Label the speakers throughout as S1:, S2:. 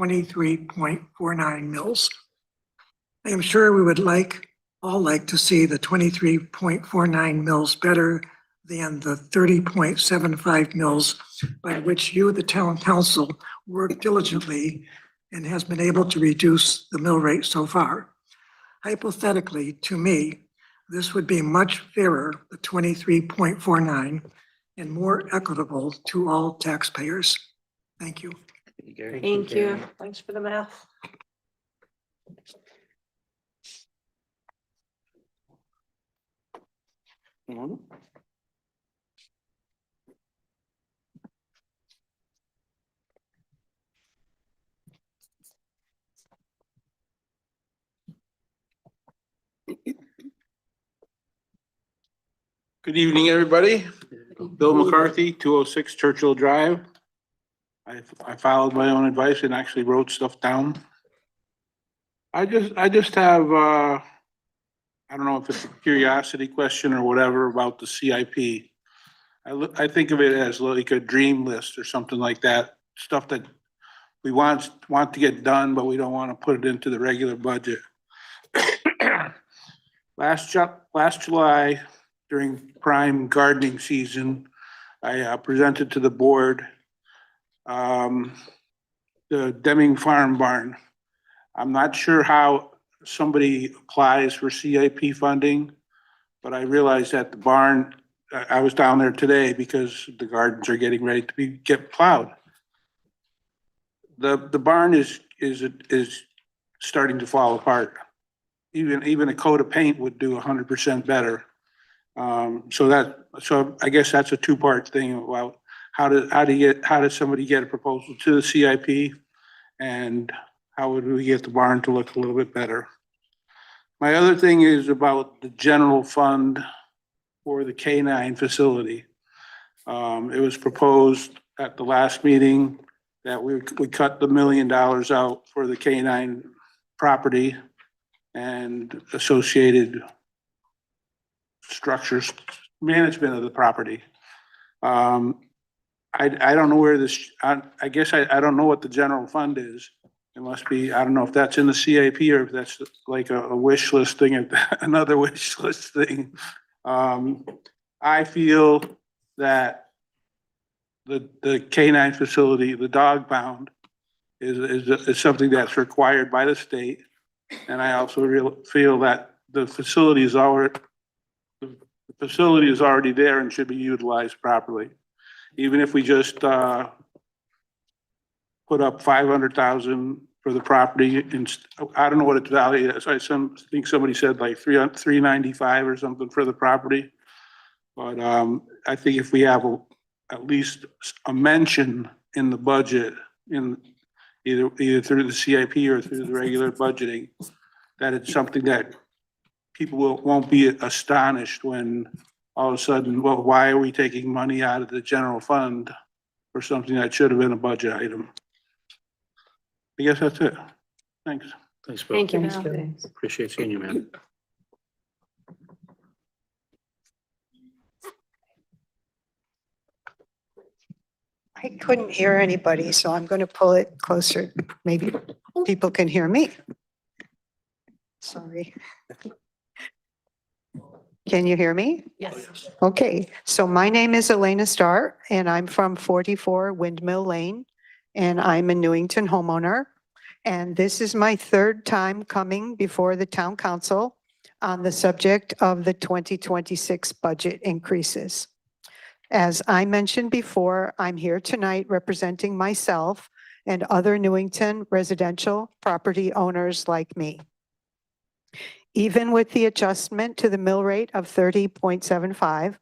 S1: 23.49 mils. I am sure we would all like to see the 23.49 mils better than the 30.75 mils by which you, the town council, worked diligently and has been able to reduce the mill rate so far. Hypothetically, to me, this would be much fairer, the 23.49, and more equitable to all taxpayers. Thank you.
S2: Thank you. Thanks for the math.
S3: Good evening, everybody. Bill McCarthy, 206 Churchill Drive. I followed my own advice and actually wrote stuff down. I just have, I don't know if it's a curiosity question or whatever about the CIP. I think of it as like a dream list or something like that, stuff that we want to get done, but we don't want to put it into the regular budget. Last July, during prime gardening season, I presented to the board the Deming Farm barn. I'm not sure how somebody applies for CIP funding, but I realized that the barn, I was down there today because the gardens are getting ready to get plowed. The barn is starting to fall apart. Even a coat of paint would do 100% better. So I guess that's a two-part thing about how does somebody get a proposal to the CIP, and how would we get the barn to look a little bit better? My other thing is about the general fund for the K-9 facility. It was proposed at the last meeting that we cut the $1 million out for the K-9 property and associated structures, management of the property. I don't know where this, I guess I don't know what the general fund is. It must be, I don't know if that's in the CIP or if that's like a wish list thing, another wish list thing. I feel that the K-9 facility, the dog pound, is something that's required by the state. And I also feel that the facility is already there and should be utilized properly. Even if we just put up 500,000 for the property, and I don't know what its value is. I think somebody said like 395 or something for the property. But I think if we have at least a mention in the budget, in either through the CIP or through the regular budgeting, that it's something that people won't be astonished when all of a sudden, well, why are we taking money out of the general fund for something that should have been a budget item? I guess that's it. Thanks.
S4: Thanks, Bill.
S2: Thank you.
S5: Thanks,
S2: Bill.
S5: Bill.
S4: Appreciate seeing you, man.
S5: I couldn't hear anybody, so I'm going to pull it closer. Maybe people can hear me. Sorry. Can you hear me?
S2: Yes.
S5: Okay, so my name is Elena Starr, and I'm from 44 Windmill Lane, and I'm a Newington homeowner. And this is my third time coming before the town council on the subject of the 2026 budget increases. As I mentioned before, I'm here tonight representing myself and other Newington residential property owners like me. Even with the adjustment to the mill rate of 30.75,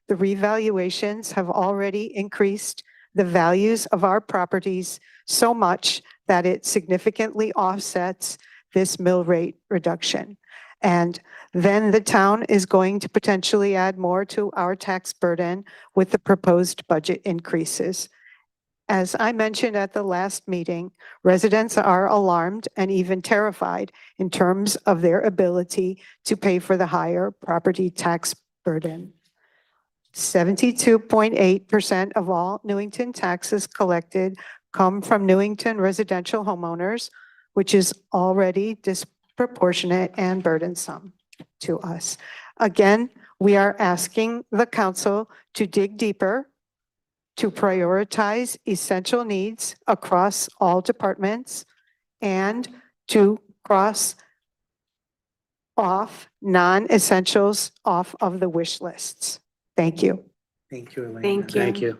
S5: the revaluations have already increased the values of our properties so much that it significantly offsets this mill rate reduction. And then the town is going to potentially add more to our tax burden with the proposed budget increases. As I mentioned at the last meeting, residents are alarmed and even terrified in terms of their ability to pay for the higher property tax burden. 72.8% of all Newington taxes collected come from Newington residential homeowners, which is already disproportionate and burdensome to us. Again, we are asking the council to dig deeper, to prioritize essential needs across all departments, and to cross off non-essentials off of the wish lists. Thank you.
S4: Thank you, Elena.
S2: Thank you.
S4: Thank you.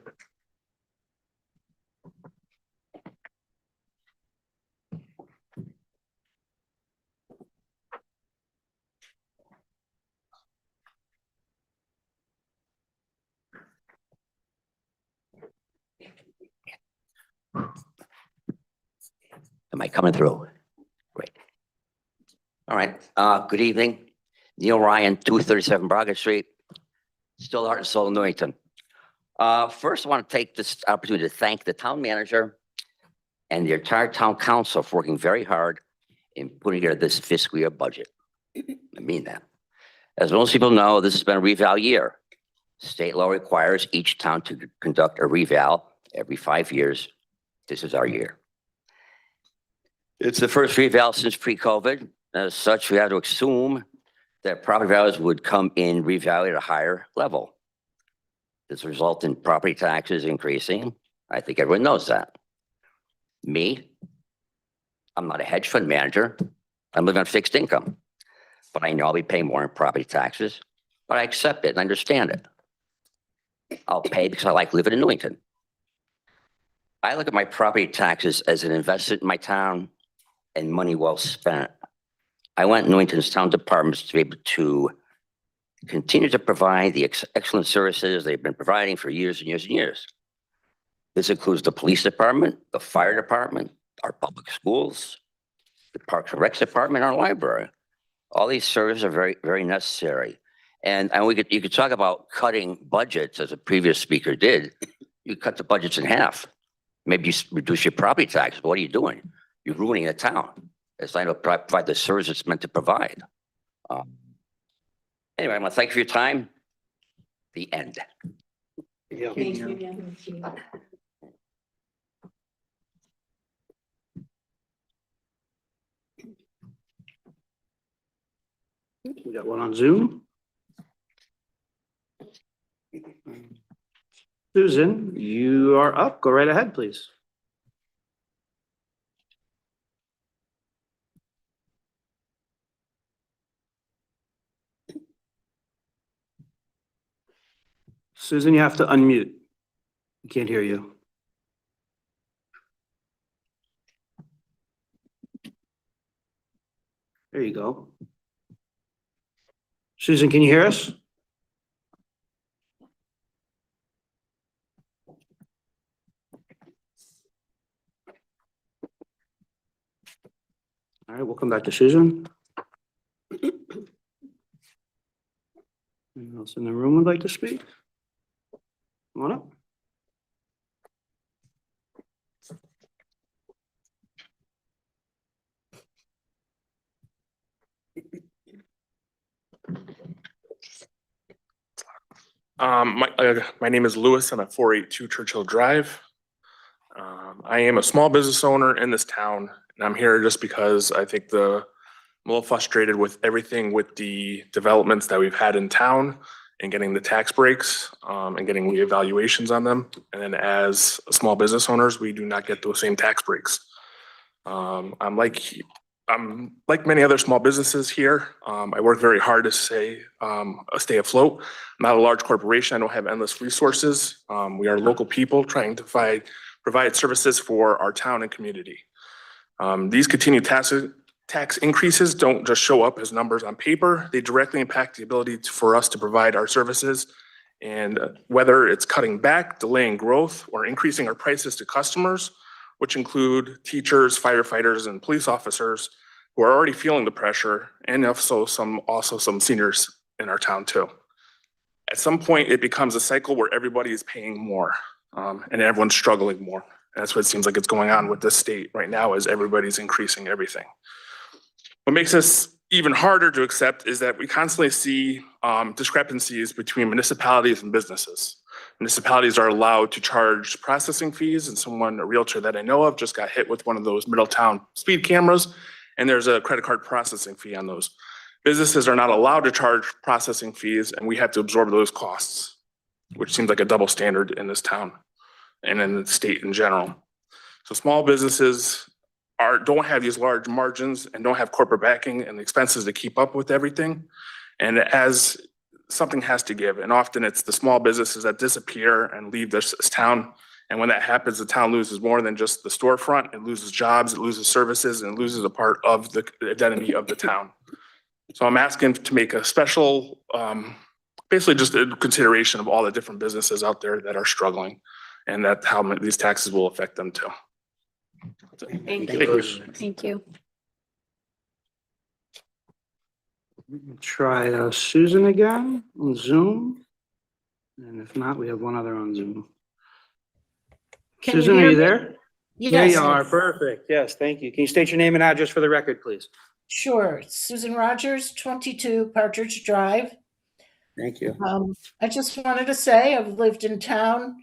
S6: Am I coming through? Great. All right, good evening. Neil Ryan, 237 Braga Street, still heart and soul in Newington. First, I want to take this opportunity to thank the town manager and the entire town council for working very hard in putting together this fiscal year budget. I mean that. As most people know, this has been a reval year. State law requires each town to conduct a reval every 5 years. This is our year. It's the first reval since pre-COVID. As such, we have to assume that property values would come in revalued at a higher level. This result in property taxes increasing. I think everyone knows that. Me, I'm not a hedge fund manager. I'm living on fixed income. But I know I'll be paying more in property taxes, but I accept it and understand it. I'll pay because I like living in Newington. I look at my property taxes as an investment in my town and money well spent. I want Newington's town departments to be able to continue to provide the excellent services they've been providing for years and years and years. This includes the police department, the fire department, our public schools, the Parks and Recs department, our library. All these services are very, very necessary. And you could talk about cutting budgets, as a previous speaker did. You cut the budgets in half. Maybe you reduce your property tax. What are you doing? You're ruining the town. It's not to provide the service it's meant to provide. Anyway, I want to thank you for your time. The end.
S4: Yeah.
S2: Thank you.
S4: We got one on Zoom. Susan, you are up. Go right ahead, please. Susan, you have to unmute. We can't hear you. There you go. Susan, can you hear us? All right, we'll come back to Susan. Anyone else in the room would like to speak? Come on up.
S7: My name is Lewis. I'm at 482 Churchill Drive. I am a small business owner in this town, and I'm here just because I think I'm a little frustrated with everything with the developments that we've had in town and getting the tax breaks and getting reevaluations on them. And then as small business owners, we do not get those same tax breaks. I'm like many other small businesses here. I work very hard to stay afloat. I'm not a large corporation. I don't have endless resources. We are local people trying to provide services for our town and community. These continued tax increases don't just show up as numbers on paper. They directly impact the ability for us to provide our services. And whether it's cutting back, delaying growth, or increasing our prices to customers, which include teachers, firefighters, and police officers who are already feeling the pressure, and also some seniors in our town too. At some point, it becomes a cycle where everybody is paying more and everyone's struggling more. And that's what it seems like it's going on with this state right now, is everybody's increasing everything. What makes this even harder to accept is that we constantly see discrepancies between municipalities and businesses. municipalities are allowed to charge processing fees, and a realtor that I know of just got hit with one of those Middletown speed cameras, and there's a credit card processing fee on those. Businesses are not allowed to charge processing fees, and we have to absorb those costs, which seems like a double standard in this town and in the state in general. So small businesses don't have these large margins and don't have corporate backing and the expenses to keep up with everything. And as something has to give, and often it's the small businesses that disappear and leave this town. And when that happens, the town loses more than just the storefront. It loses jobs, it loses services, and it loses a part of the identity of the town. So I'm asking to make a special, basically just a consideration of all the different businesses out there that are struggling, and that how these taxes will affect them too.
S2: Thank
S7: you.
S2: Thank you.
S4: Try Susan again on Zoom. And if not, we have one other on Zoom.
S2: Can you
S4: Susan, are
S2: hear
S4: you
S2: me?
S4: there? There
S2: Yes.
S4: you are. Perfect. Yes, thank you. Can you state your name and address for the record, please?
S8: Sure. Susan Rogers, 22 Partridge Drive.
S4: Thank you.
S8: I just wanted to say I've lived in town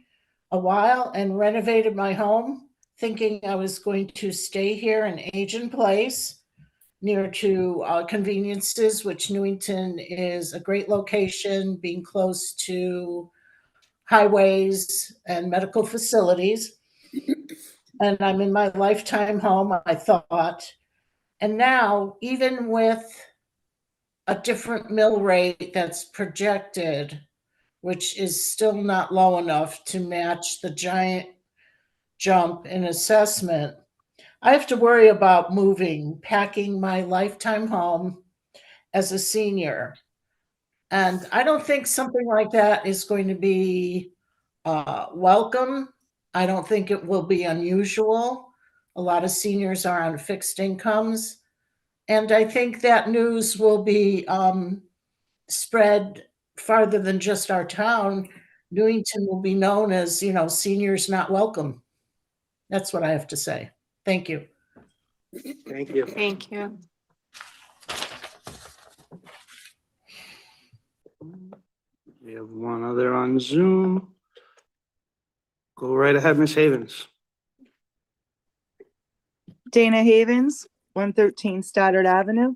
S8: a while and renovated my home, thinking I was going to stay here and age in place near to conveniences, which Newington is a great location, being close to highways and medical facilities. And I'm in my lifetime home, I thought. And now, even with a different mill rate that's projected, which is still not low enough to match the giant jump in assessment, I have to worry about moving, packing my lifetime home as a senior. And I don't think something like that is going to be welcome. I don't think it will be unusual. A lot of seniors are on fixed incomes. And I think that news will be spread farther than just our town. Newington will be known as, seniors not welcome. That's what I have to say. Thank you.
S4: Thank you.
S2: Thank you.
S4: We have one other on Zoom. Go right ahead, Ms. Havens.
S9: Dana Havens, 113 Stoddard Avenue.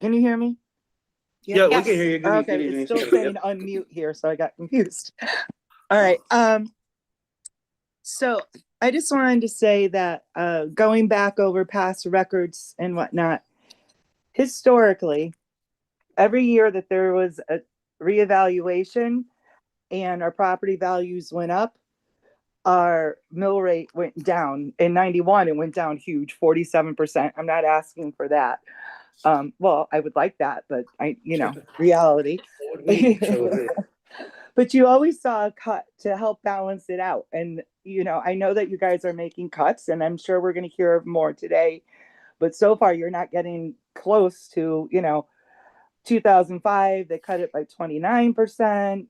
S9: Can you hear me?
S4: Yeah, we
S2: Yes.
S4: can hear you. Good
S9: Okay,
S4: evening.
S9: it's still saying unmute here, so I got confused. All right. So I just wanted to say that going back over past records and whatnot, historically, every year that there was a reevaluation and our property values went up, our mill rate went down. In 91, it went down huge, 47%. I'm not asking for that. Well, I would like that, but reality. But you always saw a cut to help balance it out. And, I know that you guys are making cuts, and I'm sure we're going to hear more today. But so far, you're not getting close to, 2005, they cut it by 29%.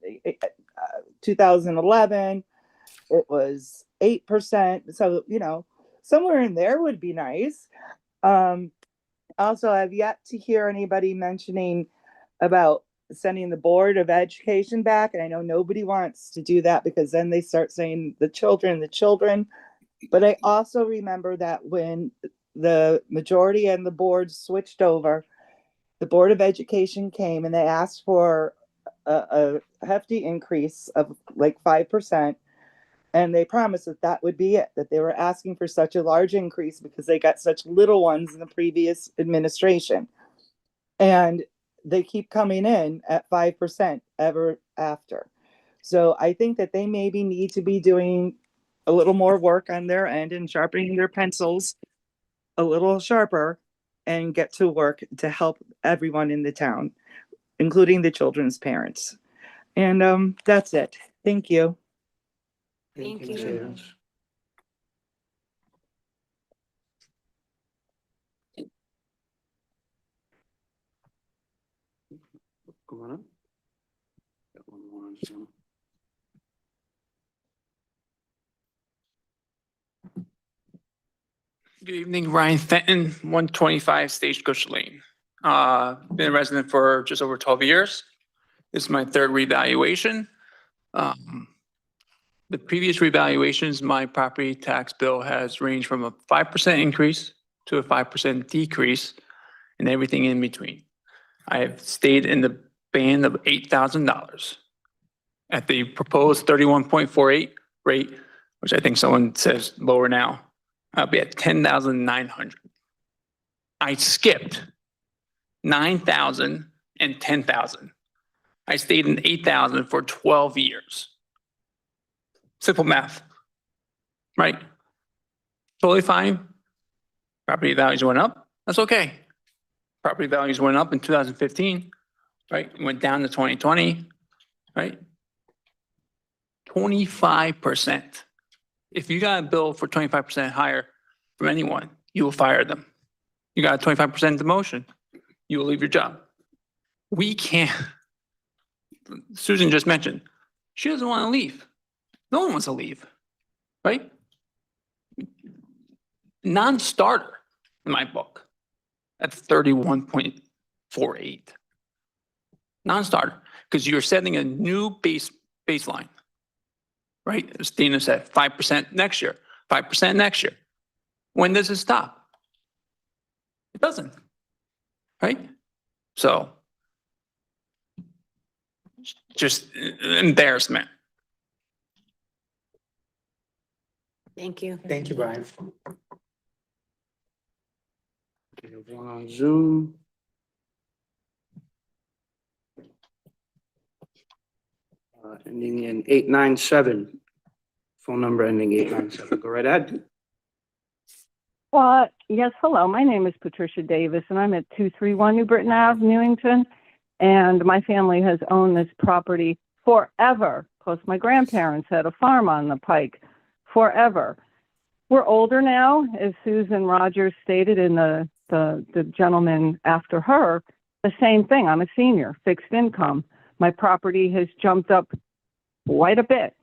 S9: 2011, it was 8%. So, somewhere in there would be nice. Also, I've yet to hear anybody mentioning about sending the Board of Education back. And I know nobody wants to do that because then they start saying the children. But I also remember that when the majority and the board switched over, the Board of Education came and they asked for a hefty increase of like 5%. And they promised that that would be it, that they were asking for such a large increase because they got such little ones in the previous administration. And they keep coming in at 5% ever after. So I think that they maybe need to be doing a little more work on their end and sharpening their pencils a little sharper and get to work to help everyone in the town, including the children's parents. And that's it. Thank you.
S2: Thank
S4: Ms.
S2: you.
S4: Havens. Come on up. Got one more on Zoom.
S10: Good evening, Ryan Fenton, 125 Stagecoach Lane. Been a resident for just over 12 years. This is my third revaluation. The previous revaluations, my property tax bill has ranged from a 5% increase to a 5% decrease and everything in between. I have stayed in the band of $8,000 at the proposed 31.48 rate, which I think someone says lower now. I'll be at 10,900. I skipped 9,000 and 10,000. I stayed in 8,000 for 12 years. Simple math, right? Totally fine. Property values went up. That's okay. Property values went up in 2015, right? Went down to 2020, right? 25%. If you got a bill for 25% higher from anyone, you will fire them. You got a 25% demotion, you will leave your job. We can't. Susan just mentioned, she doesn't want to leave. No one wants to leave, right? Non-starter in my book at 31.48. Non-starter, because you're setting a new baseline, right? As Dina said, 5% next year, 5% next year. When does it stop? It doesn't, right? So, just embarrassment.
S2: Thank you.
S4: Thank you, Brian. We have one on Zoom. Ending in 897. Phone number ending 897. Go right ahead.
S11: Yes, hello. My name is Patricia Davis, and I'm at 231 New Britain Ave, Newington. And my family has owned this property forever. Plus, my grandparents had a farm on the Pike forever. We're older now, as Susan Rogers stated in the gentleman after her. The same thing. I'm a senior, fixed income. My property has jumped up quite a bit.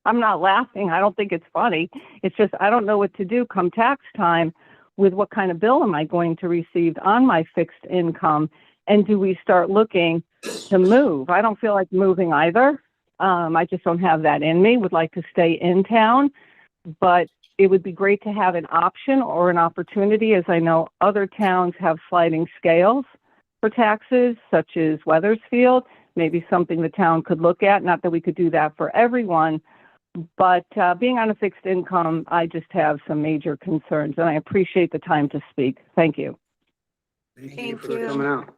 S11: I'm not laughing. I don't think it's funny. It's just I don't know what to do come tax time with what kind of bill am I going to receive on my fixed income, and do we start looking to move? I don't feel like moving either. I just don't have that in me. Would like to stay in town, but it would be great to have an option or an opportunity, as I know other towns have sliding scales for taxes, such as Weathersfield. Maybe something the town could look at. Not that we could do that for everyone, but being on a fixed income, I just have some major concerns, and I appreciate the time to speak. Thank you.
S4: Thank
S2: Thank
S4: for
S2: you.
S4: coming out.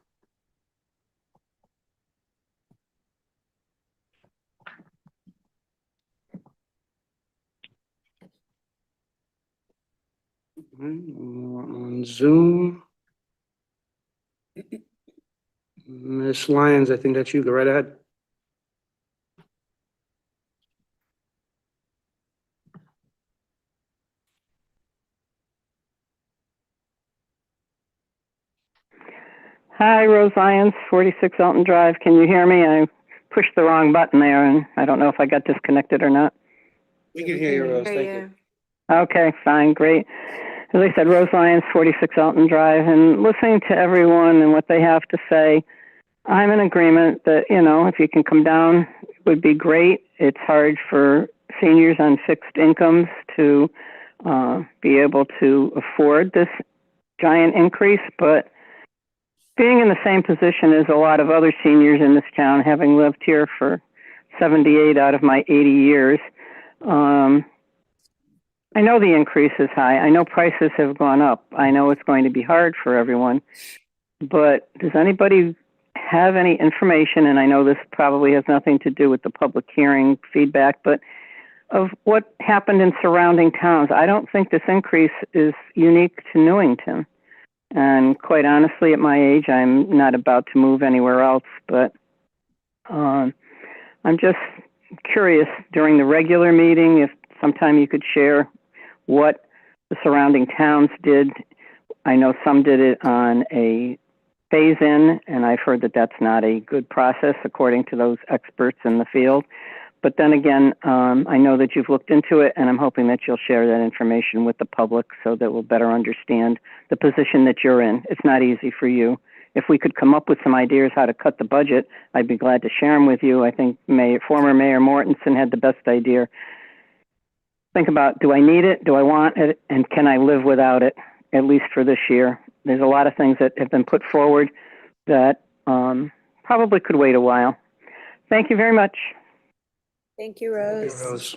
S4: On Zoom. Miss Lyons, I think that's you. Go right ahead.
S11: Hi, Rose Lyons, 46 Elton Drive. Can you hear me? I pushed the wrong button there, and I don't know if I got disconnected or not.
S4: We can hear you, Rose.
S2: Hear
S4: Thank
S2: you.
S4: you.
S11: Okay, fine, great. As I said, Rose Lyons, 46 Elton Drive, and listening to everyone and what they have to say, I'm in agreement that, if you can come down, it would be great. It's hard for seniors on fixed incomes to be able to afford this giant increase, but being in the same position as a lot of other seniors in this town, having lived here for 78 out of my 80 years, I know the increase is high. I know prices have gone up. I know it's going to be hard for everyone. But does anybody have any information, and I know this probably has nothing to do with the public hearing feedback, but of what happened in surrounding towns? I don't think this increase is unique to Newington. And quite honestly, at my age, I'm not about to move anywhere else, but I'm just curious during the regular meeting if sometime you could share what the surrounding towns did. I know some did it on a phase-in, and I've heard that that's not a good process according to those experts in the field. But then again, I know that you've looked into it, and I'm hoping that you'll share that information with the public so that we'll better understand the position that you're in. It's not easy for you. if we could come up with some ideas how to cut the budget, I'd be glad to share them with you. I think former Mayor Mortensen had the best idea. Think about, do I need it? Do I want it? And can I live without it, at least for this year? There's a lot of things that have been put forward that probably could wait a while. Thank you very much.
S2: Thank you, Rose.
S4: Rose.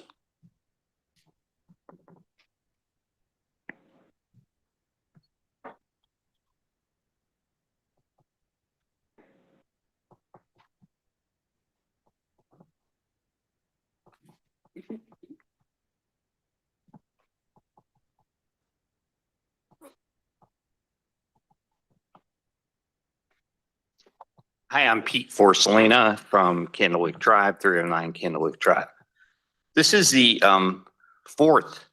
S12: Hi, I'm Pete Forcelina from Candlewick Drive, 309 Candlewick Drive. This is the fourth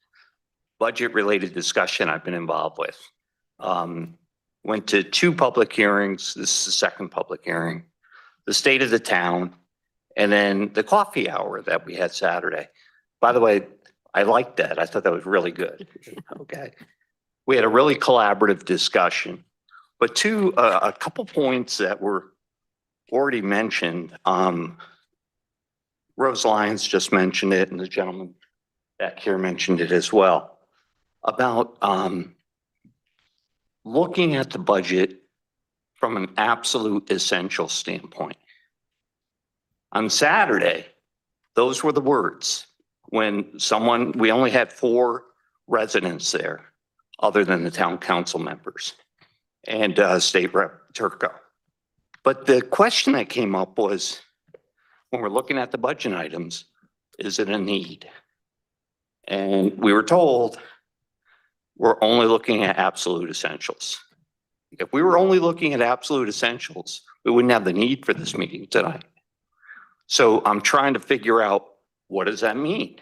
S12: budget-related discussion I've been involved with. Went to 2 public hearings. This is the second public hearing. The state of the town, and then the coffee hour that we had Saturday. By the way, I liked that. I thought that was really good. Okay. We had a really collaborative discussion, but a couple points that were already mentioned. Rose Lyons just mentioned it, and the gentleman back here mentioned it as well, about looking at the budget from an absolute essential standpoint. On Saturday, those were the words when we only had 4 residents there other than the town council members and State Rep Turco. But the question that came up was, when we're looking at the budget items, is it a need? And we were told we're only looking at absolute essentials. If we were only looking at absolute essentials, we wouldn't have the need for this meeting tonight. So I'm trying to figure out, what does that mean?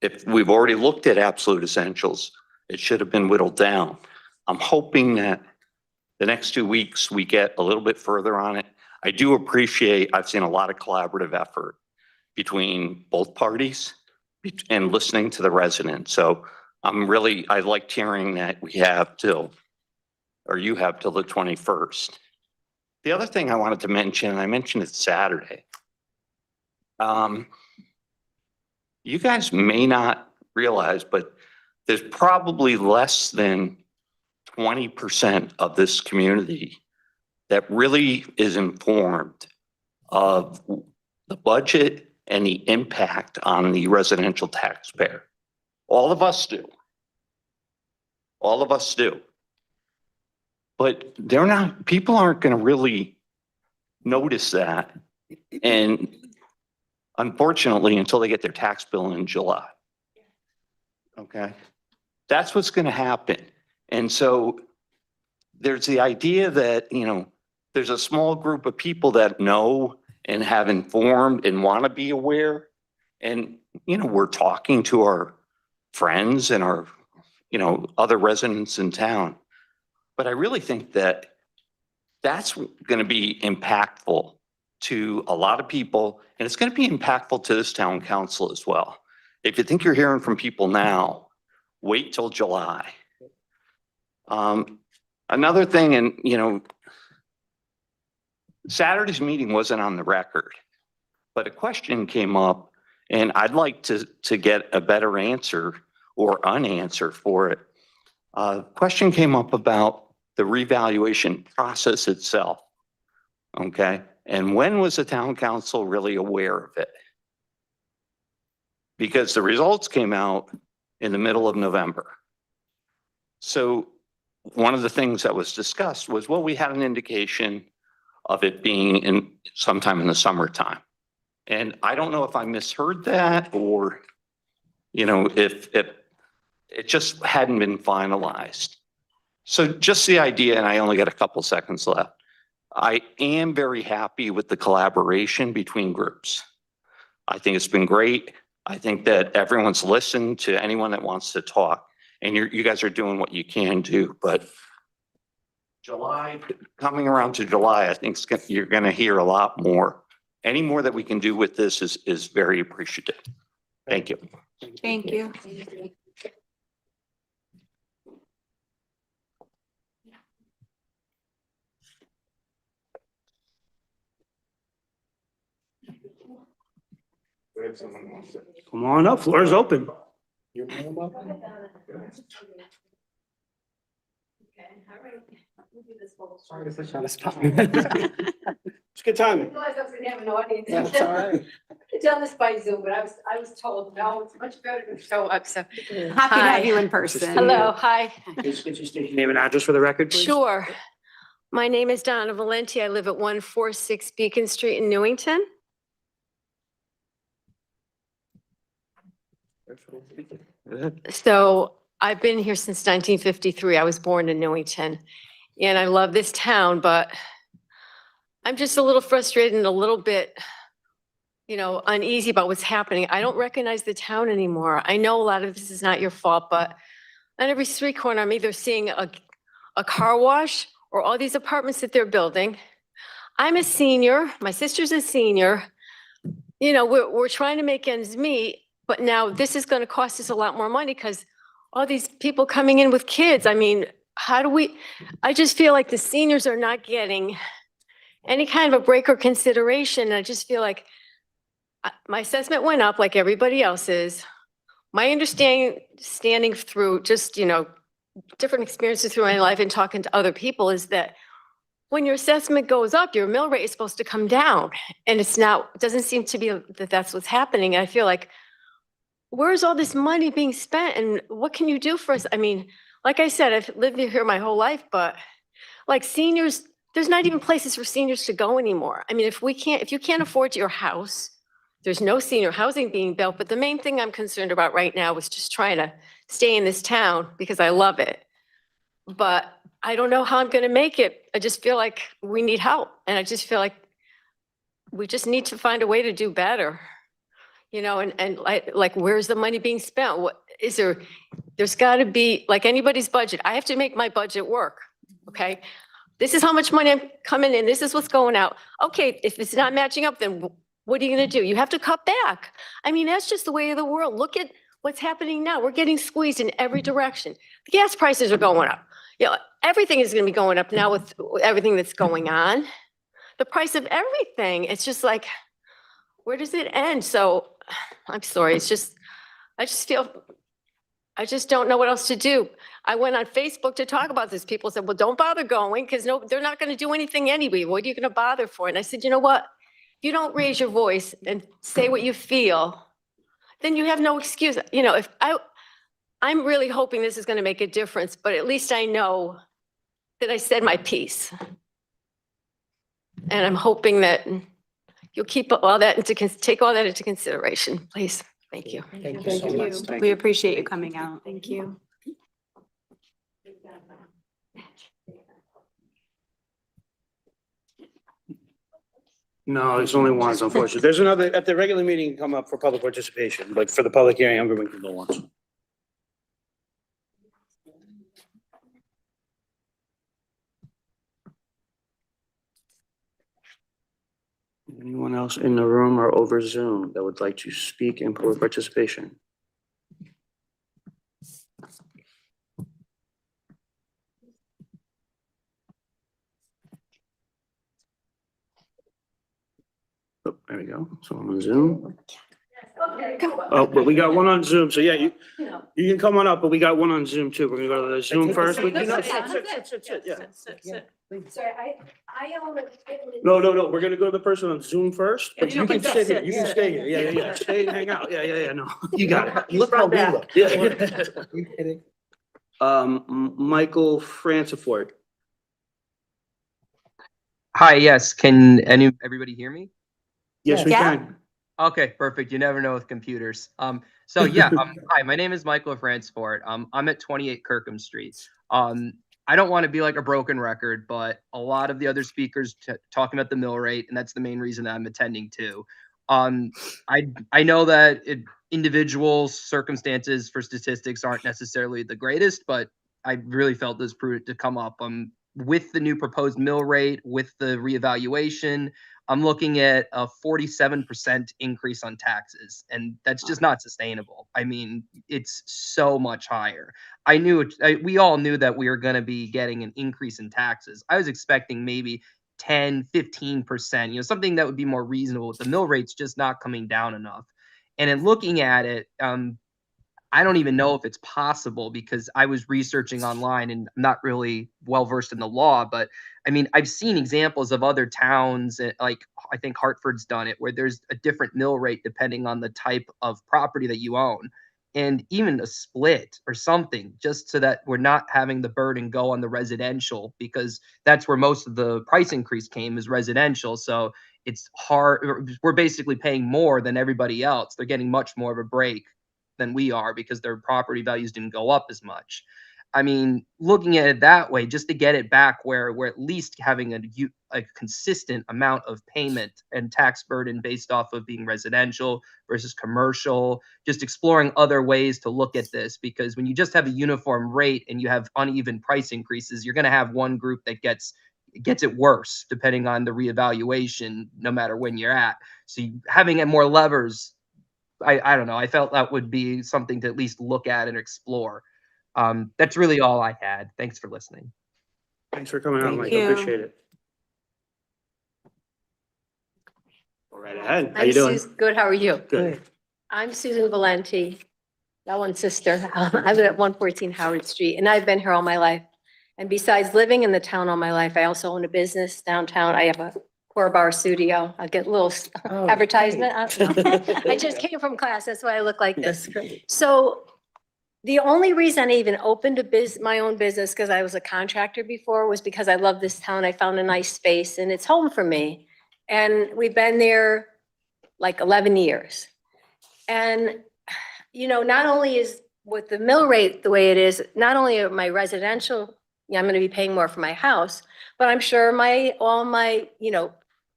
S12: If we've already looked at absolute essentials, it should have been whittled down. I'm hoping that the next 2 weeks we get a little bit further on it. I do appreciate, I've seen a lot of collaborative effort between both parties and listening to the residents. So I liked hearing that you have till the 21st. The other thing I wanted to mention, and I mentioned it Saturday. You guys may not realize, but there's probably less than 20% of this community that really is informed of the budget and the impact on the residential taxpayer. All of us do. All of us do. But people aren't going to really notice that. And unfortunately, until they get their tax bill in July. Okay. That's what's going to happen. And so there's the idea that, there's a small group of people that know and have informed and want to be aware. And, we're talking to our friends and our, other residents in town. But I really think that that's going to be impactful to a lot of people, and it's going to be impactful to this town council as well. If you think you're hearing from people now, wait till July. Another thing, and Saturday's meeting wasn't on the record, but a question came up, and I'd like to get a better answer or unanswer for it. Question came up about the revaluation process itself. Okay. And when was the town council really aware of it? Because the results came out in the middle of November. So one of the things that was discussed was, well, we had an indication of it being in sometime in the summertime. And I don't know if I misheard that or, if it just hadn't been finalized. So just the idea, and I only got a couple seconds left. I am very happy with the collaboration between groups. I think it's been great. I think that everyone's listened to anyone that wants to talk, and you guys are doing what you can do. But coming around to July, I think you're going to hear a lot more. Any more that we can do with this is very appreciative. Thank you.
S2: Thank you.
S4: Come on up, floor is open. Sorry to put you on the spot. It's good timing.
S13: realized I was gonna have an audience.
S4: That's all right.
S13: I've done this by Zoom, but I was told, no, it's much better to show up, so.
S2: Happy to
S13: Hi.
S2: have you in person.
S13: Hello, hi.
S4: Please get your station name and address for the record, please.
S13: Sure. My name is Donna Valenti. I live at 146 Beacon Street in Newington. So I've been here since 1953. I was born in Newington. And I love this town, but I'm just a little frustrated and a little bit, uneasy about what's happening. I don't recognize the town anymore. I know a lot of this is not your fault, but on every street corner, I'm either seeing a car wash or all these apartments that they're building. I'm a senior, my sister's a senior. We're trying to make ends meet, but now this is going to cost us a lot more money because all these people coming in with kids. I mean, I just feel like the seniors are not getting any kind of a break or consideration. I just feel like my assessment went up like everybody else's. My standing through just, different experiences through my life and talking to other people is that when your assessment goes up, your mill rate is supposed to come down. And it doesn't seem to be that that's what's happening. I feel like, where's all this money being spent and what can you do for us? I mean, like I said, I've lived here my whole life, but like seniors, there's not even places for seniors to go anymore. I mean, if you can't afford your house, there's no senior housing being built. But the main thing I'm concerned about right now is just trying to stay in this town because I love it. But I don't know how I'm going to make it. I just feel like we need help. And I just feel like we just need to find a way to do better. And like, where's the money being spent? What is there? There's got to be, like anybody's budget. I have to make my budget work. Okay. This is how much money I'm coming in. This is what's going out. Okay. If it's not matching up, then what are you going to do? You have to cut back. I mean, that's just the way of the world. Look at what's happening now. We're getting squeezed in every direction. The gas prices are going up. Everything is going to be going up now with everything that's going on. The price of everything. It's just like, where does it end? So I'm sorry. I just don't know what else to do. I went on Facebook to talk about this. People said, well, don't bother going because they're not going to do anything anyway. What are you going to bother for? And I said, you know what? If you don't raise your voice and say what you feel, then you have no excuse. I'm really hoping this is going to make a difference, but at least I know that I said my piece. And I'm hoping that you'll keep all that take all that into consideration, please. Thank you.
S4: Thank you so much. Thank
S2: We
S4: you.
S2: appreciate you coming out. Thank you.
S4: No, there's only once, unfortunately. There's another, at the regular meeting, come up for public participation, but for the public hearing, I'm going to go once. Anyone else in the room or over Zoom that would like to speak in public participation? Oh, there we go. Someone on Zoom. Oh, but we got one on Zoom. So yeah, you can come on up, but we got one on Zoom too. We're gonna go to the Zoom first. Sit, yeah.
S13: Sorry, I own a.
S4: No. We're gonna go to the person on Zoom first, but you can stay here. You can stay here. Yeah. Stay and hang out. Yeah. No, you got it. Look how we look. Yeah. You kidding? Michael Francifort.
S14: Hi, yes. Can everybody hear me?
S4: Yes, we can.
S14: Okay, perfect. You never know with computers. So yeah, hi, my name is Michael Francefort. I'm at 28 Kirkham Street. I don't want to be like a broken record, but a lot of the other speakers talking about the mill rate, and that's the main reason that I'm attending too. I know that individual circumstances for statistics aren't necessarily the greatest, but I really felt this prudent to come up. With the new proposed mill rate, with the reevaluation, I'm looking at a 47% increase on taxes, and that's just not sustainable. I mean, it's so much higher. We all knew that we were going to be getting an increase in taxes. I was expecting maybe 10, 15%, something that would be more reasonable with the mill rates just not coming down enough. And in looking at it, I don't even know if it's possible because I was researching online and I'm not really well versed in the law. But I mean, I've seen examples of other towns, like I think Hartford's done it, where there's a different mill rate depending on the type of property that you own. And even a split or something, just so that we're not having the burden go on the residential, because that's where most of the price increase came, is residential. So it's hard. We're basically paying more than everybody else. They're getting much more of a break than we are because their property values didn't go up as much. I mean, looking at it that way, just to get it back where we're at least having a consistent amount of payment and tax burden based off of being residential versus commercial, just exploring other ways to look at this. Because when you just have a uniform rate and you have uneven price increases, you're going to have one group that gets it worse depending on the reevaluation, no matter when you're at. So having more levers, I don't know. I felt that would be something to at least look at and explore. That's really all I had. Thanks for listening.
S4: Thanks for coming out,
S13: Thank
S4: Mike.
S13: you.
S4: I appreciate it. Go right ahead. How
S13: I'm
S4: you doing?
S13: Good, how are you?
S4: Good.
S13: I'm Susan Valenti, that one's sister. I live at 114 Howard Street, and I've been here all my life. And besides living in the town all my life, I also own a business downtown. I have a Core Bar studio. I get a little advertisement. I don't know. I just came from class, that's why I look like this. So the only reason I even opened my own business, because I was a contractor before, was because I love this town. I found a nice space and it's home for me. And we've been there like 11 years. And, you know, not only is with the mill rate the way it is, not only are my residential, I'm going to be paying more for my house, but I'm sure all my, you know,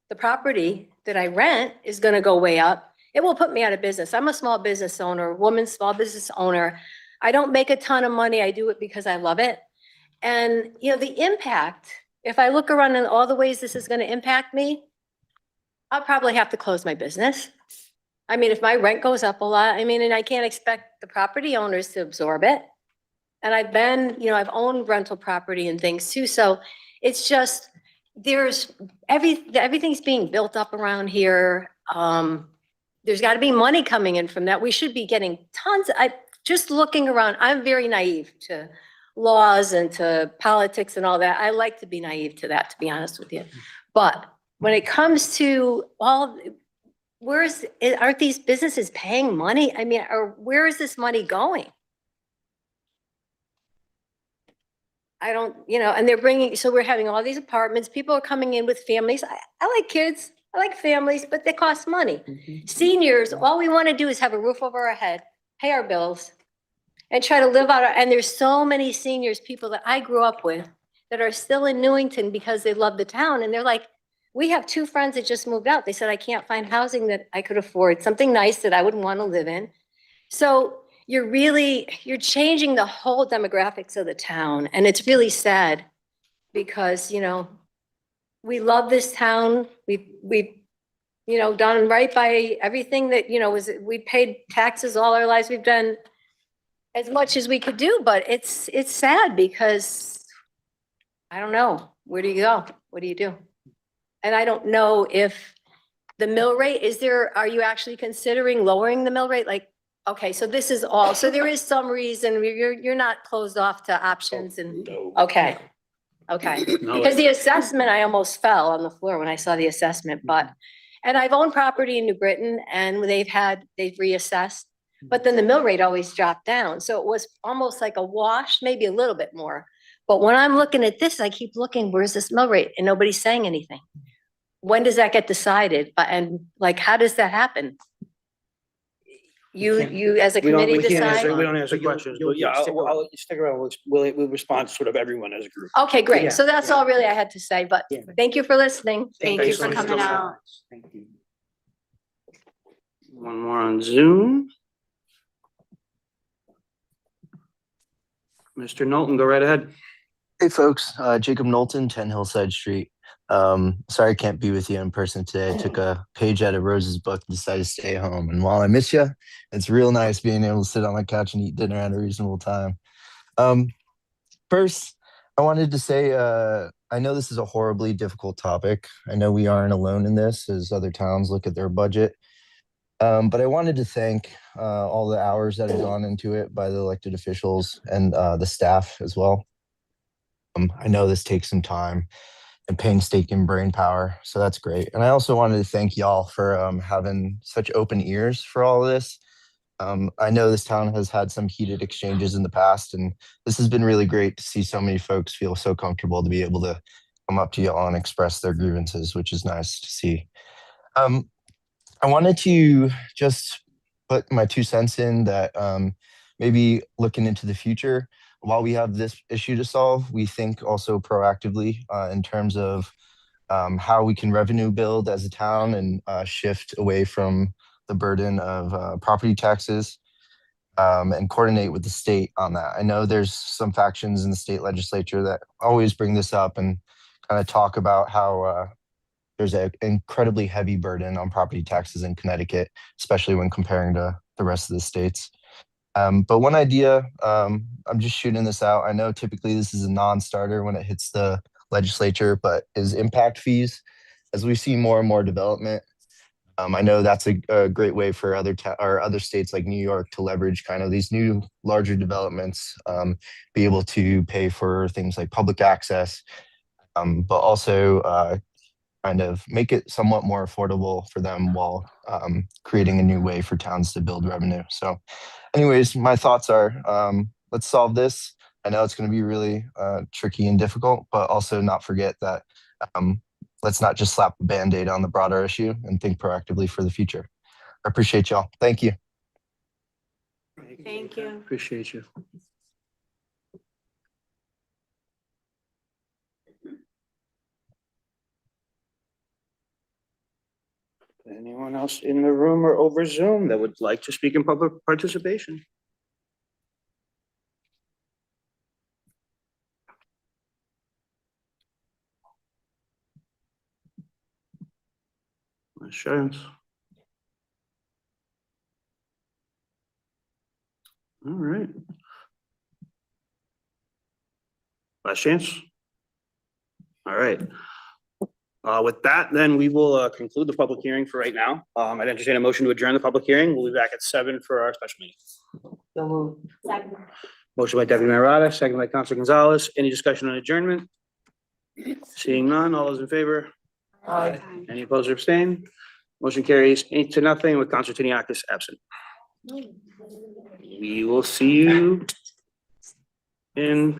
S13: the property that I rent is going to go way up. It will put me out of business. I'm a small business owner, small business owner. I don't make a ton of money. I do it because I love it. And, you know, the impact, if I look around in all the ways this is going to impact me, I'll probably have to close my business. I mean, if my rent goes up a lot, I mean, and I can't expect the property owners to absorb it. And I've been, you know, I've owned rental property and things too. So it's just, everything's being built up around here. There's got to be money coming in from that. We should be getting tons. Just looking around, I'm very naive to laws and to politics and all that. I like to be naive to that, to be honest with you. But when it comes to aren't these businesses paying money? I mean, where is this money going? I don't, you know, and so we're having all these apartments. People are coming in with families. I like kids, I like families, but they cost money. Seniors, all we want to do is have a roof over our head, pay our bills, and try to live out. And there's so many seniors, people that I grew up with, that are still in Newington because they love the town. And they're like, we have 2 friends that just moved out. They said, I can't find housing that I could afford, something nice that I wouldn't want to live in. So you're changing the whole demographics of the town. And it's really sad because, you know, we love this town. We've, you know, done right by everything that, you know, we paid taxes all our lives. We've done as much as we could do, but it's sad because I don't know. Where do you go? What do you do? And I don't know if the mill rate, are you actually considering lowering the mill rate? Like, okay, so this is all, so there is some reason you're not closed off to options and, okay. Okay, because the assessment, I almost fell on the floor when I saw the assessment, and I've owned property in New Britain and they've reassessed, but then the mill rate always dropped down. So it was almost like a wash, maybe a little bit more. But when I'm looking at this, I keep looking, where's this mill rate? And nobody's saying anything. When does that get decided? And like, how does that happen? You as a committee decide?
S4: We don't answer questions, but yeah, I'll stick around. We'll respond to sort of everyone as a group.
S13: Okay, great.
S4: Yeah.
S13: So that's all really I had to say, but thank you for listening.
S2: Thank you for coming out.
S4: Thank you. One more on Zoom. Mr. Knowlton, go right ahead.
S15: Hey folks, Jacob Knowlton, 10 Hillside Street. Sorry I can't be with you in person today. I took a page out of Rose's book and decided to stay home. And while I miss you, it's real nice being able to sit on my couch and eat dinner at a reasonable time. First, I wanted to say, I know this is a horribly difficult topic. I know we aren't alone in this as other towns look at their budget. But I wanted to thank all the hours that have gone into it by the elected officials and the staff as well. I know this takes some time and painstaking brain power, so that's great. And I also wanted to thank y'all for having such open ears for all of this. I know this town has had some heated exchanges in the past, and this has been really great to see so many folks feel so comfortable to be able to come up to y'all and express their grievances, which is nice to see. Um, I wanted to just put my 2 cents in that maybe looking into the future, while we have this issue to solve, we think also proactively in terms of how we can revenue build as a town and shift away from the burden of property taxes and coordinate with the state on that. I know there's some factions in the state legislature that always bring this up and kind of talk about how there's an incredibly heavy burden on property taxes in Connecticut, especially when comparing to the rest of the states. But one idea, I'm just shooting this out. I know typically this is a non-starter when it hits the legislature, but is impact fees. As we see more and more development, I know that's a great way for or other states like New York to leverage kind of these new larger developments, be able to pay for things like public access, but also kind of make it somewhat more affordable for them while creating a new way for towns to build revenue. So anyways, my thoughts are let's solve this. I know it's going to be really tricky and difficult, but also not forget that let's not just slap a band-aid on the broader issue and think proactively for the future. I appreciate y'all. Thank you.
S13: Thank you.
S4: Appreciate you. Anyone else in the room or over Zoom that would like to speak in public participation? Assurance. All right. Last chance. All right. With that, then we will conclude the public hearing for right now. I'd entertain a motion to adjourn the public hearing. We'll be back at 7 for our special meeting. Motion by Deputy Mayor Rada, second by Councilor Gonzalez. Any discussion on adjournment? Seeing none, all those in favor?
S13: Aye.
S4: Any opposed or abstain? Motion carries 8-0 with Councilor Tiniakis absent. We will see you in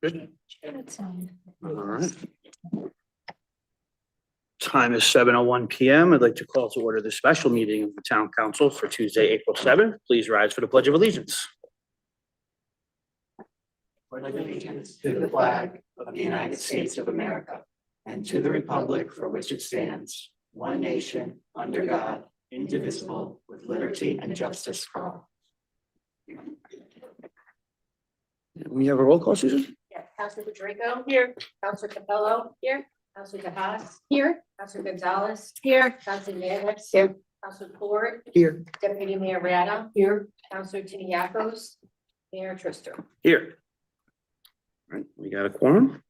S4: Good. All right. Time is 7:01 PM. I'd like to call to order the special meeting of the Town Council for Tuesday, April 7th. Please rise for the Pledge of Allegiance.
S16: Pledge allegiance to the flag of the United States of America and to the republic for which it stands, one nation, under God, indivisible, with liberty and justice for all.
S4: We have a roll call, Susan?
S17: Yeah, Counselor Draco. Here. Counselor Capello. Here. Counselor DeHaas. Here. Counselor Gonzalez. Here. Counselor Navis. Here. Counselor Ford.
S4: Here.
S17: Deputy Mayor Rihanna. Here. Counselor Tiniakos. Mayor Trister.
S4: Here. All right, we got a quorum.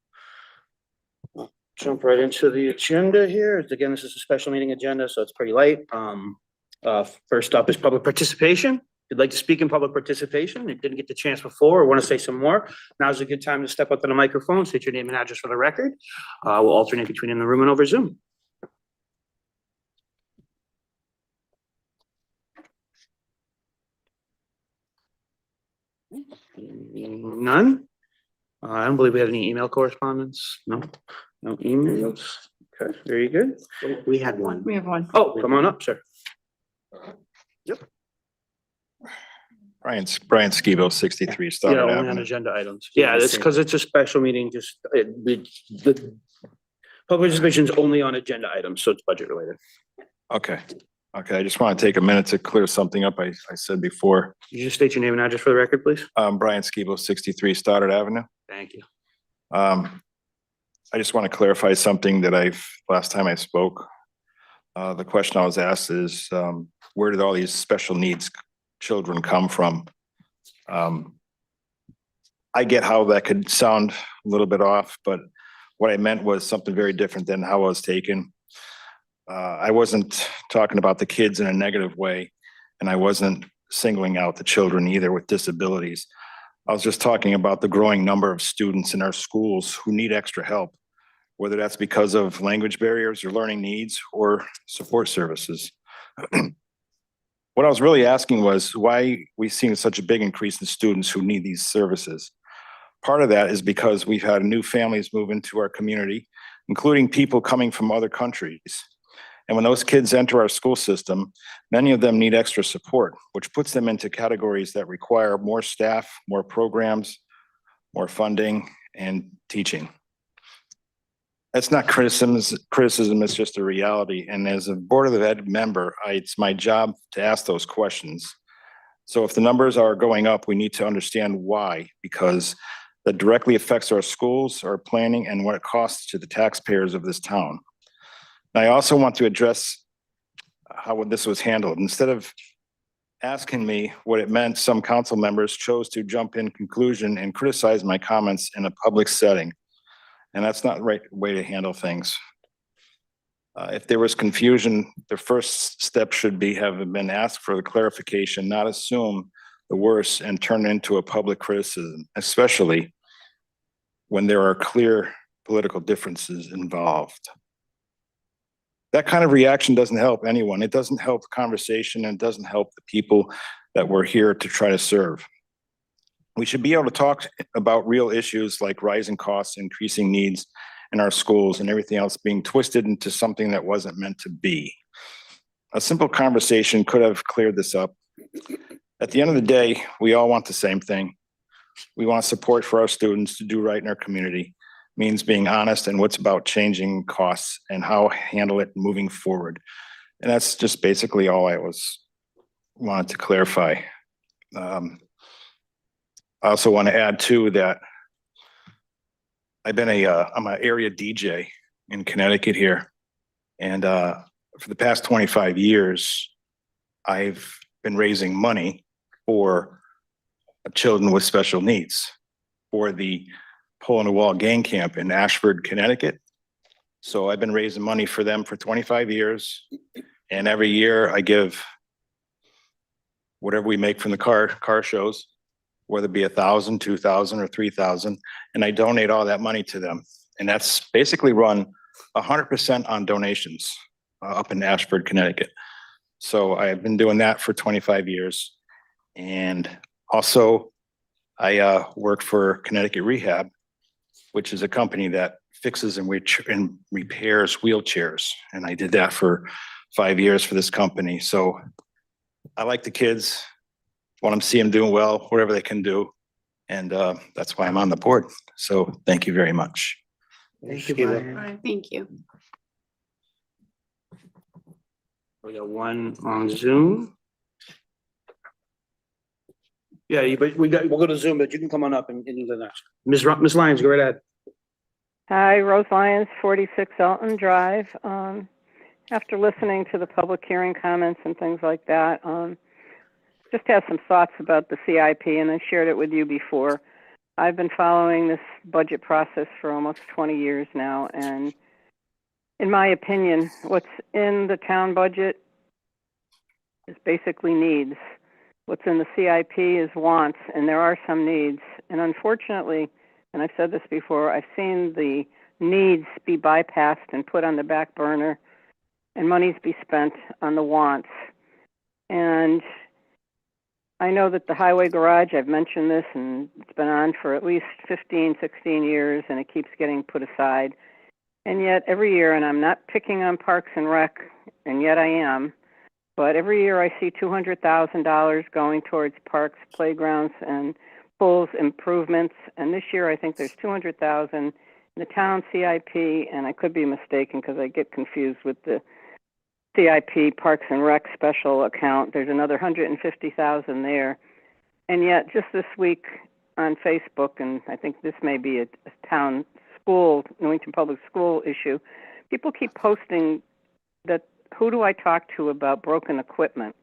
S4: Jump right into the agenda here. Again, this is a special meeting agenda, so it's pretty light. First up is public participation. If you'd like to speak in public participation, you didn't get the chance before or want to say some more, now's a good time to step up to the microphone, state your name and address for the record. We'll alternate between in the room and over Zoom. None? I don't believe we have any email correspondence. No, no emails. Okay, very good.
S2: We had one. We have one.
S4: Oh, come on up, sir.
S18: Brian Skibo, 63,
S4: Yeah,
S18: Started
S4: only on
S18: Avenue.
S4: agenda items. Yeah, it's because it's a special meeting, just, the public participation is only on agenda items, so it's budget related.
S18: Okay, I just want to take a minute to clear something up I said before.
S4: Could you just state your name and address for the record, please?
S18: Brian Skibo, 63, Stoddard Avenue.
S4: Thank you.
S18: I just want to clarify something that last time I spoke. The question I was asked is, where did all these special needs children come from? I get how that could sound a little bit off, but what I meant was something very different than how I was taken. I wasn't talking about the kids in a negative way, and I wasn't singling out the children either with disabilities. I was just talking about the growing number of students in our schools who need extra help, whether that's because of language barriers or learning needs or support services. What I was really asking was why we've seen such a big increase in students who need these services. Part of that is because we've had new families move into our community, including people coming from other countries. And when those kids enter our school system, many of them need extra support, which puts them into categories that require more staff, more programs, more funding, and teaching. That's not criticism, it's just a reality. And as a Board of Ed member, it's my job to ask those questions. So if the numbers are going up, we need to understand why, because that directly affects our schools, our planning, and what it costs to the taxpayers of this town. And I also want to address how this was handled. Instead of asking me what it meant, some council members chose to jump in conclusion and criticize my comments in a public setting. And that's not the right way to handle things. If there was confusion, the first step should have been asked for the clarification, not assume the worst and turn into a public criticism, especially when there are clear political differences involved. That kind of reaction doesn't help anyone. It doesn't help the conversation, and it doesn't help the people that we're here to try to serve. We should be able to talk about real issues like rising costs, increasing needs in our schools, and everything else being twisted into something that wasn't meant to be. A simple conversation could have cleared this up. At the end of the day, we all want the same thing. We want support for our students to do right in our community. Means being honest and what's about changing costs and how handle it moving forward. And that's just basically all I wanted to clarify. I also want to add too that I'm an area DJ in Connecticut here. And for the past 25 years, I've been raising money for children with special needs for the Hole in the Wall Gang Camp in Ashford, Connecticut. So I've been raising money for them for 25 years. And every year I give whatever we make from the car shows, whether it be 1,000, 2,000, or 3,000, and I donate all that money to them. And that's basically run 100% on donations up in Ashford, Connecticut. So I've been doing that for 25 years. And Also, I worked for Connecticut Rehab, which is a company that fixes and repairs wheelchairs. And I did that for 5 years for this company. So I like the kids, want to see them doing well, whatever they can do. And that's why I'm on the board. So thank you very much.
S4: Thank you, Brian.
S17: Thank you.
S4: We got one on Zoom. Yeah, but we'll go to Zoom, but you can come on up and do the next. Ms. Lyons, go right ahead.
S11: Hi, Rose Lyons, 46 Elton Drive. After listening to the public hearing comments and things like that, just have some thoughts about the CIP, and I shared it with you before. I've been following this budget process for almost 20 years now, and in my opinion, what's in the town budget is basically needs. What's in the CIP is wants, and there are some needs. And unfortunately, and I've said this before, I've seen the needs be bypassed and put on the back burner, and monies be spent on the wants. And I know that the highway garage, I've mentioned this, and it's been on for at least 15, 16 years, and it keeps getting put aside. And yet every year, and I'm not picking on Parks and Rec, and yet I am, but every year I see $200,000 going towards parks, playgrounds, and pools improvements. And this year I think there's $200,000 in the town CIP, and I could be mistaken because I get confused with the CIP Parks and Rec special account. There's another $150,000 there. And yet just this week on Facebook, and I think this may be a town school, Newington Public School issue, people keep posting that who do I talk to about broken equipment?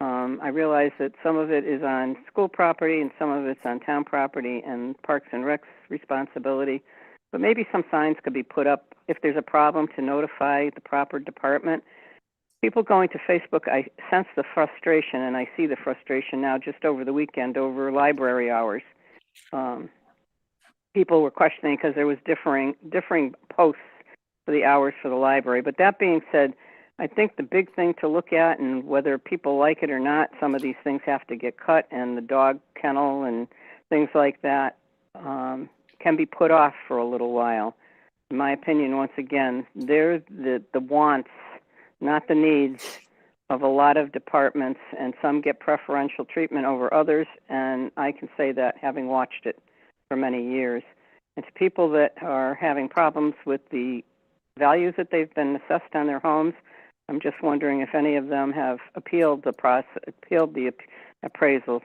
S11: I realize that some of it is on school property and some of it's on town property and Parks and Rec's responsibility. But maybe some signs could be put up if there's a problem to notify the proper department. People going to Facebook, I sense the frustration, and I see the frustration now just over the weekend over library hours. People were questioning because there was differing posts for the hours for the library. But that being said, I think the big thing to look at, and whether people like it or not, some of these things have to get cut, and the dog kennel and things like that can be put off for a little while. In my opinion, once again, they're the wants, not the needs of a lot of departments, and some get preferential treatment over others, and I can say that having watched it for many years. And to people that are having problems with the values that they've been assessed on their homes, I'm just wondering if any of them have appealed the appraisals.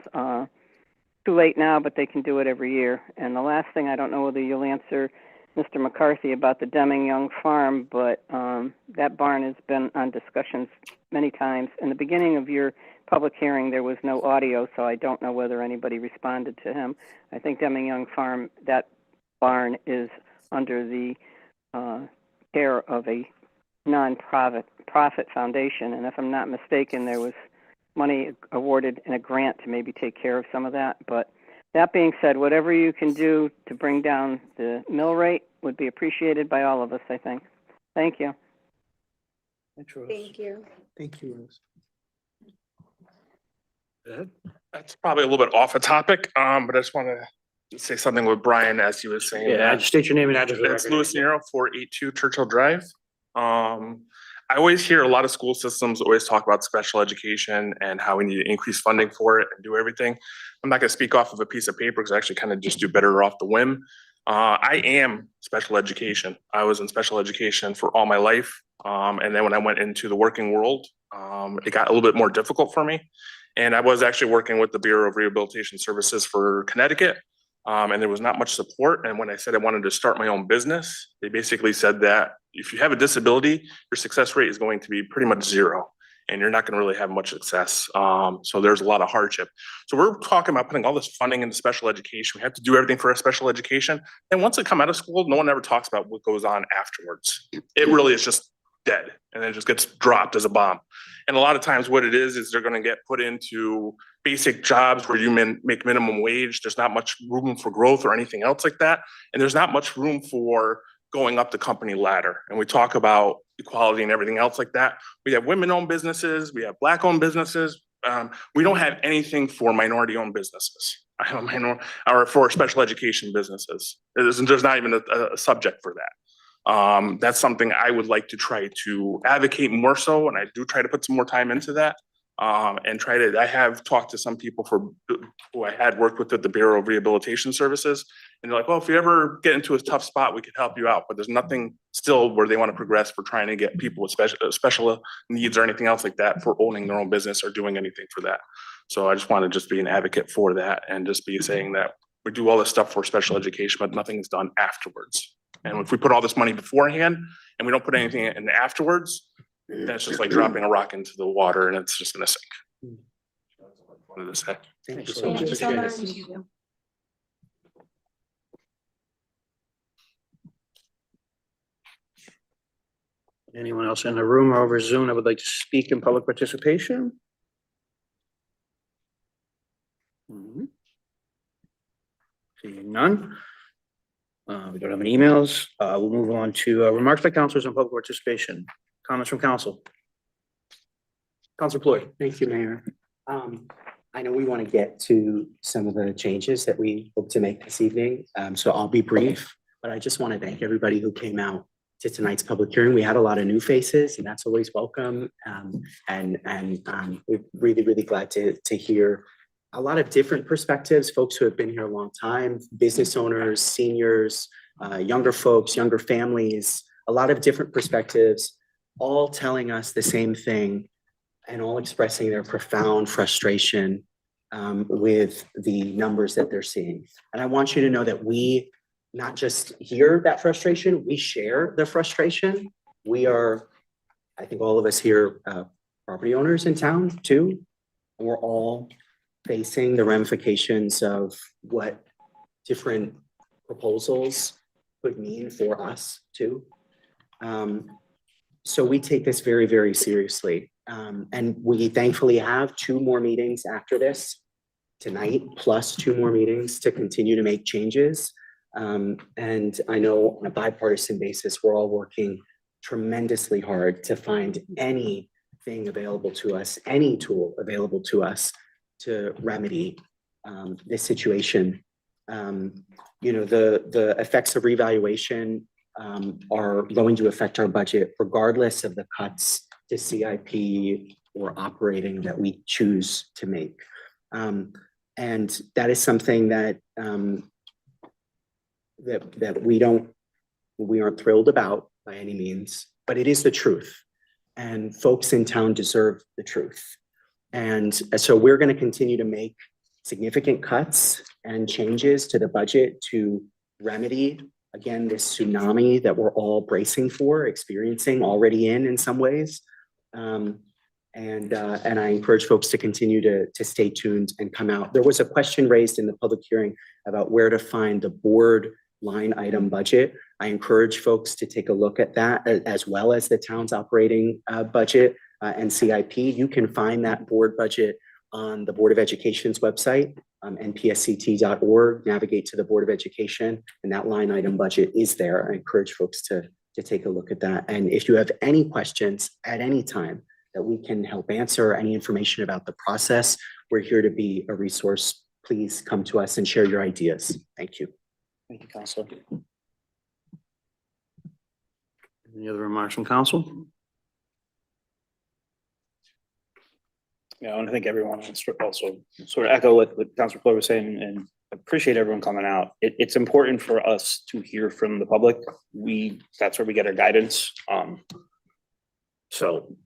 S11: Too late now, but they can do it every year. And the last thing, I don't know whether you'll answer Mr. McCarthy about the Deming Young Farm, but that barn has been on discussions many times. In the beginning of your public hearing, there was no audio, so I don't know whether anybody responded to him. I think Deming Young Farm, that barn is under the care of a non-profit foundation, and if I'm not mistaken, there was money awarded in a grant to maybe take care of some of that. But that being said, whatever you can do to bring down the mill rate would be appreciated by all of us, I think. Thank you.
S17: Thank you.
S4: Thank you, Rose.
S7: That's probably a little bit off a topic, but I just want to say something with Brian as he was saying.
S4: Yeah, just state your name and address. for the
S7: It's
S4: record.
S7: Louis Nero, 482 Churchill Drive. I always hear a lot of school systems always talk about special education and how we need to increase funding for it and do everything. I'm not going to speak off of a piece of paper because I actually kind of just do better off the whim. I am special education. I was in special education for all my life. And then when I went into the working world, it got a little bit more difficult for me. And I was actually working with the Bureau of Rehabilitation Services for Connecticut. And there was not much support. And when I said I wanted to start my own business, they basically said that if you have a disability, your success rate is going to be pretty much zero, and you're not going to really have much success. So there's a lot of hardship. So we're talking about putting all this funding into special education. We have to do everything for a special education. And once they come out of school, no one ever talks about what goes on afterwards. It really is just dead, and then it just gets dropped as a bomb. And a lot of times what it is they're going to get put into basic jobs where you make minimum wage. There's not much room for growth or anything else like that. And there's not much room for going up the company ladder. And we talk about equality and everything else like that. We have women-owned businesses, we have Black-owned businesses, we don't have anything for minority owned businesses. I have a or for special education businesses. There's not even a subject for that. That's something I would like to try to advocate more so, and I do try to put some more time into that. And I have talked to some people who I had worked with at the Bureau of Rehabilitation Services, and they're like, well, if you ever get into a tough spot, we could help you out. But there's nothing still where they want to progress for trying to get people with special needs or anything else like that for owning their own business or doing anything for that. So I just want to just be an advocate for that and just be saying that we do all this stuff for special education, but nothing's done afterwards. And if we put all this money beforehand and we don't put anything in afterwards, then it's just like dropping a rock into the water and it's just gonna sink. Wanted to say.
S2: Thank you so much.
S4: Anyone else in the room or over Zoom that would like to speak in public participation? Seeing none. We don't have any emails. We'll move on to remarks by councilors on public participation. Comments from council. Councilor Ploy.
S2: Thank you, Mayor. I know we want to get to some of the changes that we hope to make this evening, so I'll be brief, but I just want to thank everybody who came out to tonight's public hearing. We had a lot of new faces, and that's always welcome. We're really, really glad to hear a lot of different perspectives, folks who have been here a long time, business owners, seniors, younger folks, younger families, a lot of different perspectives, all telling us the same thing and all expressing their profound frustration with the numbers that they're seeing. And I want you to know that we not just hear that frustration, we share the frustration. We are, I think all of us here, property owners in town too. And we're all facing the ramifications of what different proposals could mean for us too. So we take this very, very seriously. And we thankfully have 2 more meetings after this tonight, plus 2 more meetings to continue to make changes. And I know on a bipartisan basis, we're all working tremendously hard to find anything available to us, any tool available to us to remedy this situation. You know, the effects of revaluation are going to affect our budget regardless of the cuts to CIP or operating that we choose to make. And that is something that that we aren't thrilled about by any means, but it is the truth. And folks in town deserve the truth. And so we're going to continue to make significant cuts and changes to the budget to remedy, again, this tsunami that we're all bracing for, experiencing, already in some ways. And I encourage folks to continue to stay tuned and come out. There was a question raised in the public hearing about where to find the board line item budget. I encourage folks to take a look at that as well as the town's operating budget and CIP. You can find that board budget on the Board of Education's website, npsct.org, navigate to the Board of Education, and that line item budget is there. I encourage folks to take a look at that. And if you have any questions at any time that we can help answer, any information about the process, we're here to be a resource. Please come to us and share your ideas. Thank you.
S4: Thank you, Councilor. Any other remarks from council? Yeah, I want to thank everyone and also sort of echo what Councilor Ploy was saying and appreciate everyone coming out. It's important for us to hear from the public. That's where we get our guidance. So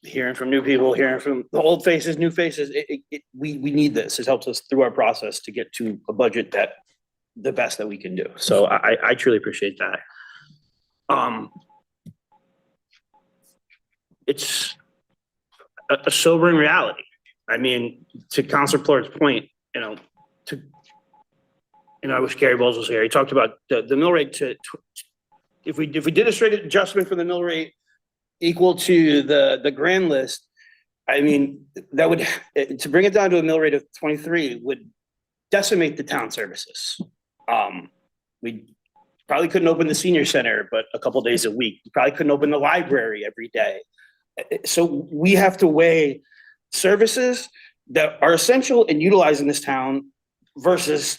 S4: hearing from new people, hearing from the old faces, new faces, we need this. It helps us through our process to get to a budget that the best that we can do. So I truly appreciate that. It's a sobering reality. I mean, to Councilor Ploy's point, I wish Gary Bowles was here. He talked about the mill rate if we did a straight adjustment for the mill rate equal to the grand list, I mean, that would, to bring it down to a mill rate of 23 would decimate the town services. We probably couldn't open the senior center, but a couple days a week. We probably couldn't open the library every day. So we have to weigh services that are essential and utilized in this town versus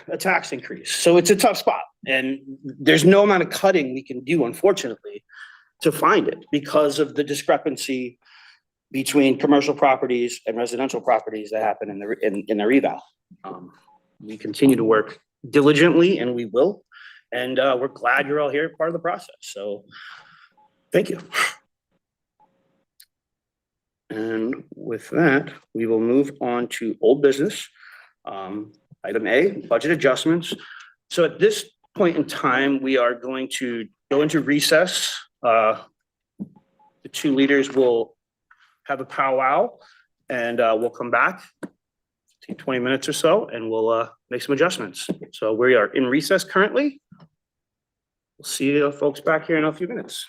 S4: a tax increase. So it's a tough spot, and there's no amount of cutting we can do, unfortunately, to find it because of the discrepancy between commercial properties and residential properties that happen in the reval. We continue to work diligently, and we will, and we're glad you're all here, part of the process. So thank you. And with that, we will move on to old business. Item A, budget adjustments. So at this point in time, we are going to go into recess. The two leaders will have a powwow, and we'll come back, take 20 minutes or so, and we'll make some adjustments. So we are in recess currently. We'll see you folks back here in a few minutes.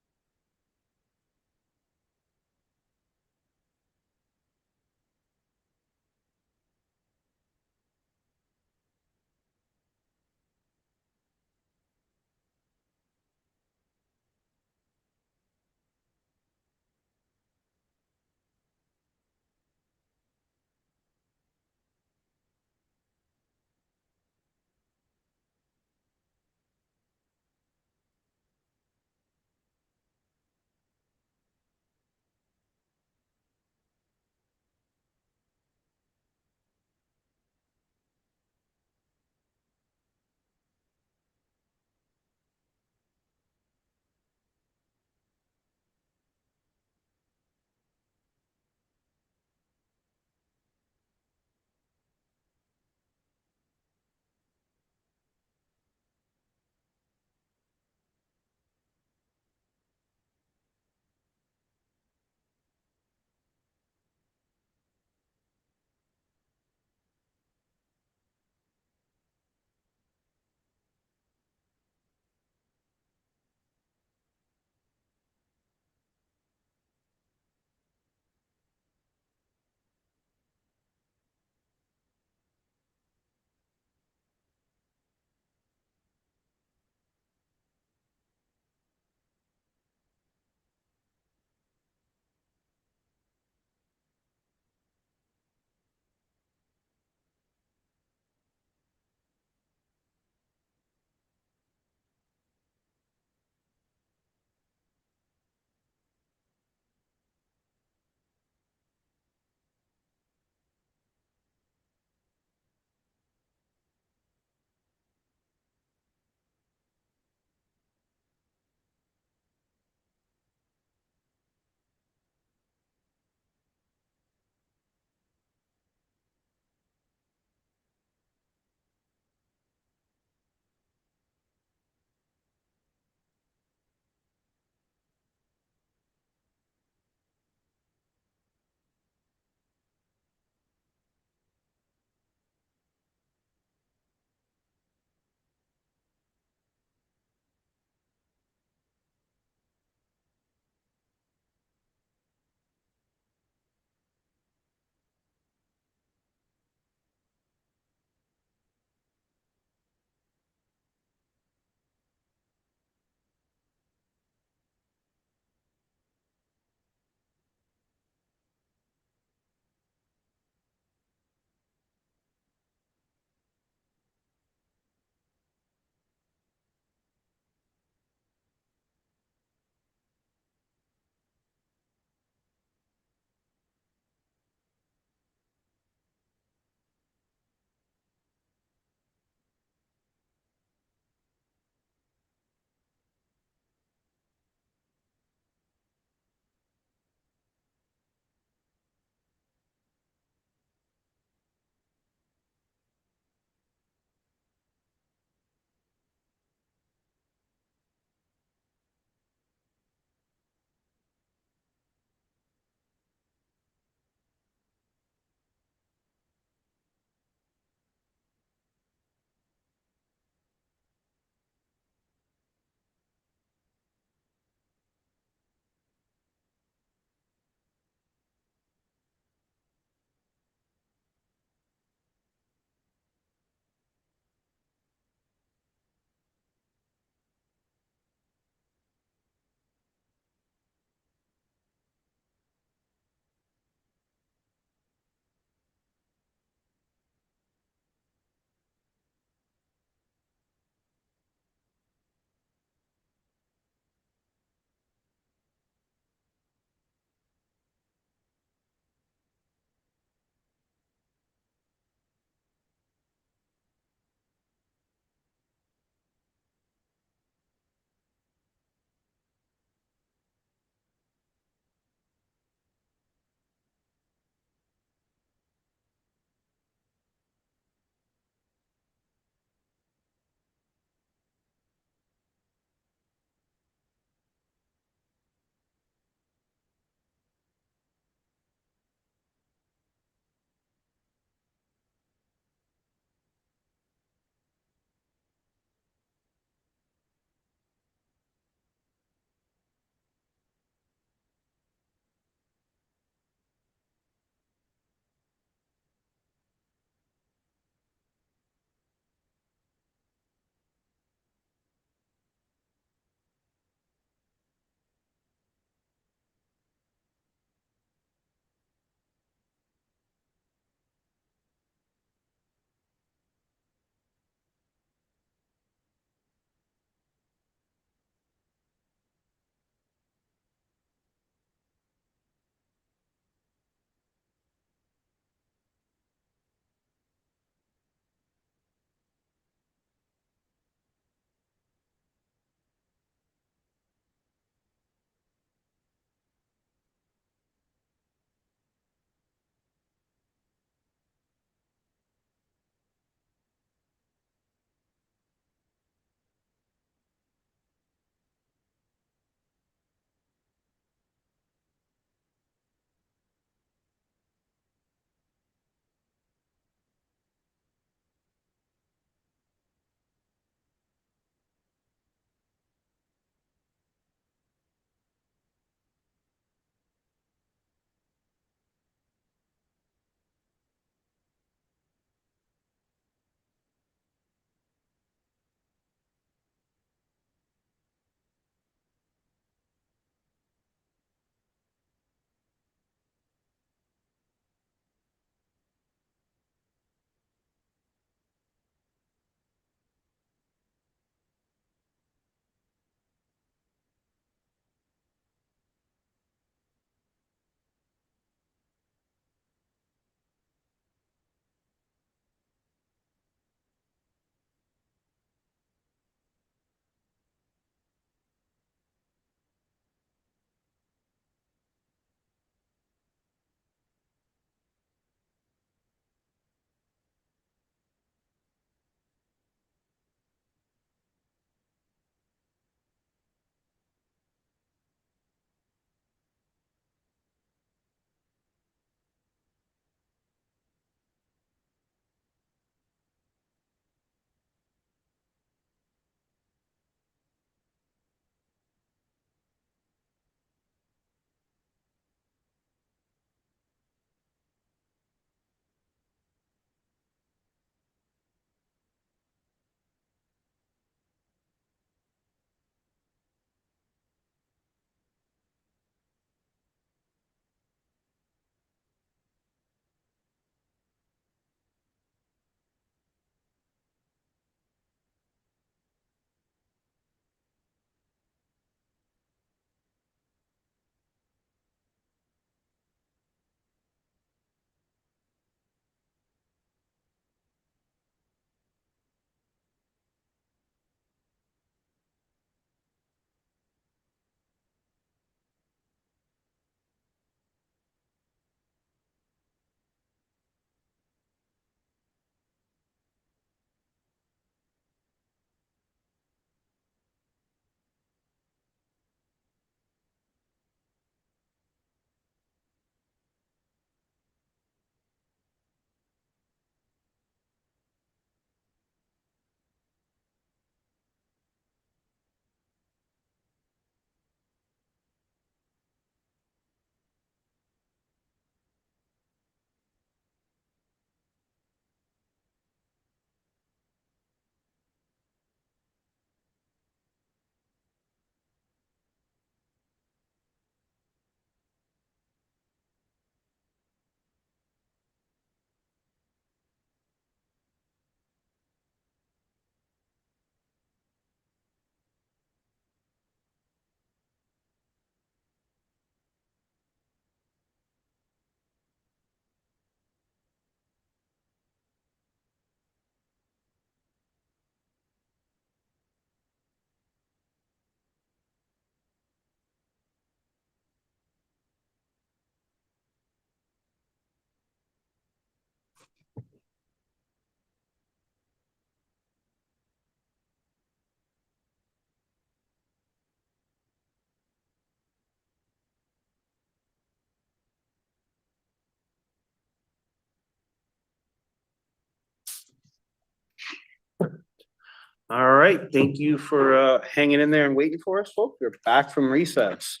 S4: All right, thank you for hanging in there and waiting for us, folks. We're back from recess.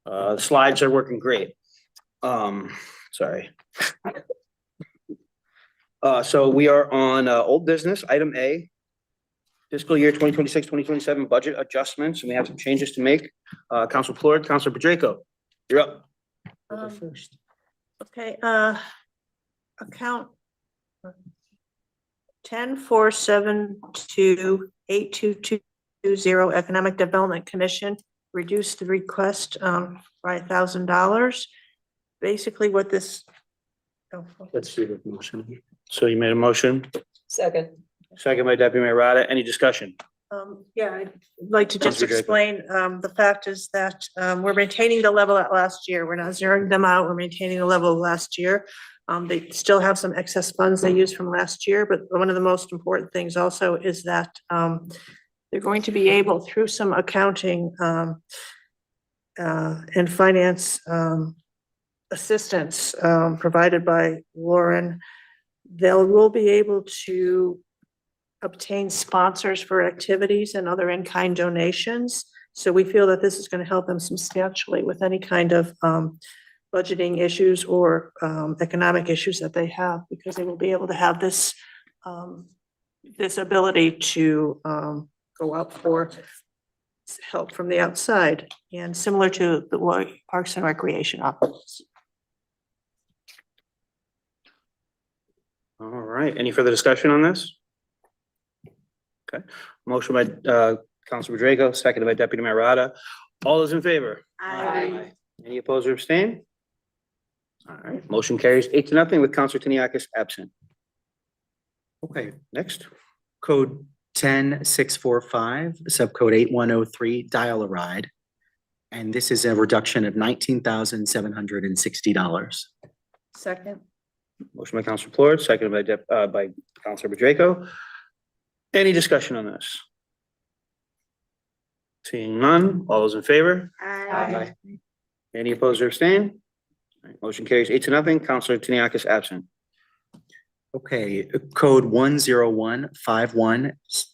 S4: The slides are working great. Sorry. So we are on old business, item A, fiscal year 2026-2027 budget adjustments, and we have some changes to make. Council Plord, Council Pacheco, you're up. First.
S19: Okay, account 10-472-8220 Economic Development Commission reduced the request by $1,000. Basically what this.
S4: Let's see the motion. So you made a motion,
S19: Second.
S4: second by Deputy Mayor Rada. Any discussion?
S19: Yeah, I'd like to just
S4: Councilor Jacob.
S19: explain, the fact is that, we're maintaining the level at last year. We're not zeroing them out. We're maintaining the level of last year. They still have some excess funds they used from last year, but one of the most important things also is that, they're going to be able, through some accounting, and finance, assistance, provided by Lauren, will be able to obtain sponsors for activities and other in-kind donations. So we feel that this is going to help them substantially with any kind of budgeting issues or economic issues that they have, because they will be able to have this this ability to go out for help from the outside, and similar to the way Parks and Recreation operates.
S4: All right, any further discussion on this? Okay, motion by Councilor Draco, seconded by Deputy Mayor Rada. All those in favor?
S19: Aye.
S4: Any opposed or abstain? All right, motion carries 8-0 with Councilor Tiniakis absent.
S2: Okay, next, code 10645, subcode 8103, dial-a-ride. And this is a reduction of $19,760.
S19: Second.
S4: Motion by Councilor Plord, seconded by Councilor Draco. Any discussion on this? Seeing none, all those in favor?
S19: Aye.
S4: Any opposed or abstain? All right, motion carries 8-0. Councilor Tiniakis absent.
S2: Okay, code 10151,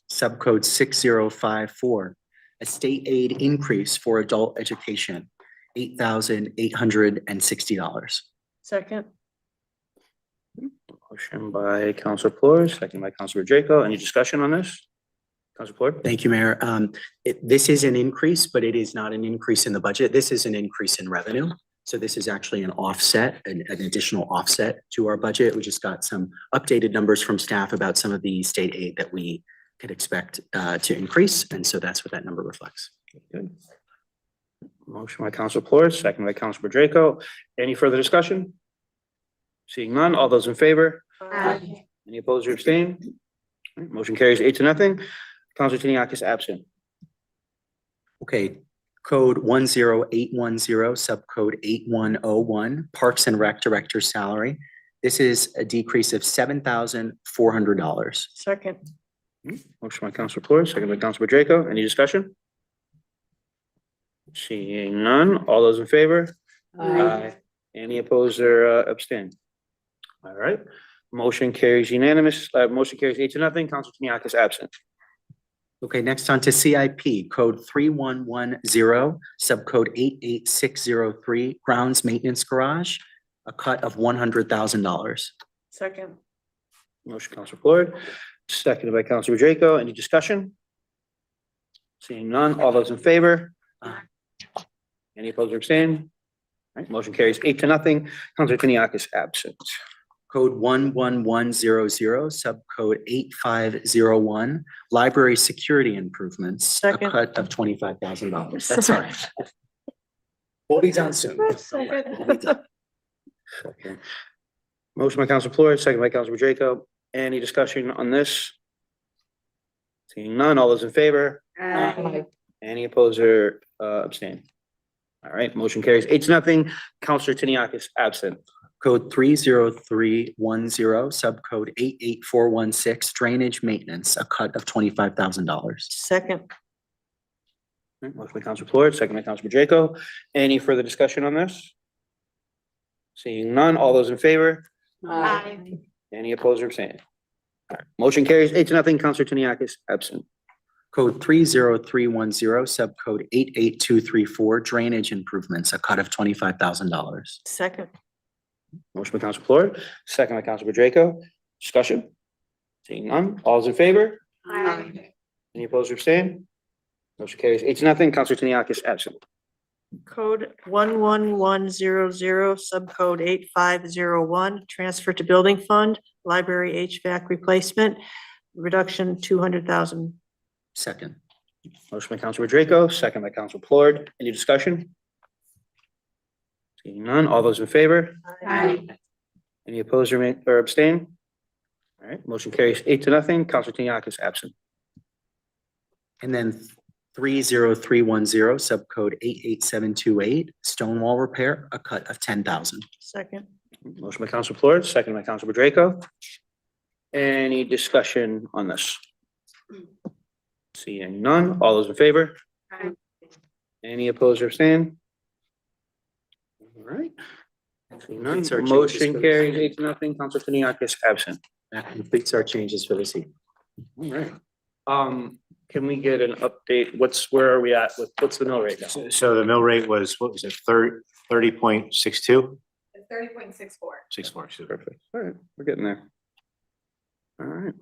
S2: subcode 6054, a state aid increase for adult education, $8,860.
S19: Second.
S4: Motion by Councilor Plord, seconded by Councilor Draco. Any discussion on this? Councilor Plord?
S2: Thank you, Mayor. This is an increase, but it is not an increase in the budget. This is an increase in revenue. So this is actually an offset, an additional offset to our budget. We just got some updated numbers from staff about some of the state aid that we could expect to increase. And so that's what that number reflects.
S4: Good. Motion by Councilor Plord, seconded by Councilor Draco. Any further discussion? Seeing none, all those in favor?
S19: Aye.
S4: Any opposed or abstain? All right, motion carries 8-0. Councilor Tiniakis absent.
S2: Okay, code 10810, subcode 8101, Parks and Rec Director salary. This is a decrease of $7,400.
S19: Second.
S4: Motion by Councilor Plord, seconded by Councilor Draco. Any discussion? Seeing none, all those in favor?
S19: Aye.
S4: Any opposed or abstain? All right, motion carries unanimous, motion carries 8-0. Councilor Tiniakis absent.
S2: Okay, next on to CIP, code 3110, subcode 88603, grounds maintenance garage, a cut of $100,000.
S19: Second.
S4: Motion Councilor Plord, seconded by Councilor Draco. Any discussion? Seeing none, all those in favor? Any opposed or abstain? All right, motion carries 8-0. Councilor Tiniakis absent.
S2: Code 11100, subcode 8501, library security improvements, a
S19: Second.
S2: cut of $25,000. That's all right. We'll be done soon.
S19: Second.
S4: Okay. Motion by Councilor Plord, second by Councilor Draco. Any discussion on this? Seeing none, all those in favor?
S19: Aye.
S4: Any opposed or abstain? All right, motion carries 8-0. Councilor Tiniakis absent.
S2: Code 30310, subcode 88416, drainage maintenance, a cut of $25,000.
S19: Second.
S4: All right, motion by Councilor Plord, second by Councilor Draco. Any further discussion on this? Seeing none, all those in favor?
S19: Aye.
S4: Any opposed or abstaining?
S2: Motion carries 8-0. Counselor Tiniakis absent. Code 30310, subcode 88234, drainage improvements, a cut of $25,000.
S19: Second.
S2: Motion by Counselor Floyd, second by Counselor Draco. Discussion? Seeing none. All's in favor?
S19: Aye.
S2: Any opposed or abstained? Motion carries 8-0. Counselor Tiniakis absent.
S19: Code 11100, subcode 8501, transfer to building fund, library HVAC replacement, reduction 200,000.
S2: Second. Motion by Counselor Draco, second by Counselor Floyd. Any discussion? Seeing none. All those in favor?
S19: Aye.
S2: Any opposed or abstain? All right, motion carries 8-0. Counselor Tiniakis absent. And then 30310, subcode 88728, stone wall repair, a cut of 10,000.
S19: Second.
S2: Motion by Counselor Floyd, second by Counselor Draco. Any discussion on this? Seeing none. All those in favor?
S19: Aye.
S2: Any opposed or abstain? All right. Seeing none.
S15: Completes our changes
S2: Motion
S15: for
S2: carries
S15: this
S2: 8-0. Counselor Tiniakis absent.
S15: That completes our changes for this evening.
S2: All right. Can we get an update? Where are we at with, what's the mill rate now?
S20: So the mill rate was, what was it, 30.62?
S17: 30.64.
S20: 64.
S2: Perfect. All right, we're getting there. All right.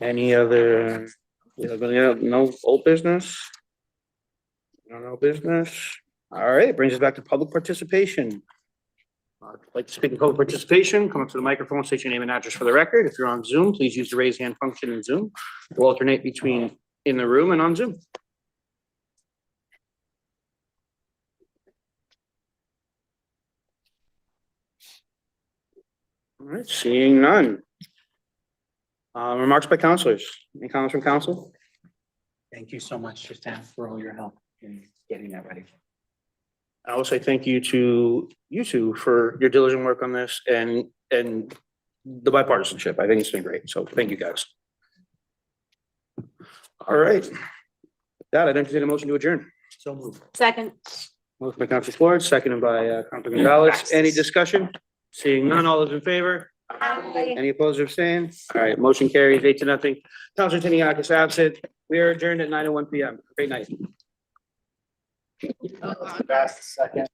S2: Any other, no old business? No business? All right, brings us back to public participation. I'd like to speak in public participation, come up to the microphone, state your name and address for the record. If you're on Zoom, please use the raise hand function in Zoom. We'll alternate between in the room and on Zoom. All right, seeing none. Remarks by counselors. Any comments from council?
S15: Thank you so much, Tristan, for all your help in getting that ready.
S2: I will say thank you to you two for your diligent work on this and the bipartisanship. I think it's been great. So thank you guys. All right. With that, I'd entertain a motion to adjourn.
S15: So moved.
S17: Second.
S2: Motion by Counselor Floyd, seconded by Counselor Gonzalez. Any discussion? Seeing none, all those in favor? Any opposed or abstained? All right, motion carries 8-0. Counselor Tiniakis absent. We are adjourned at 9:01 PM. Great night.
S20: Second.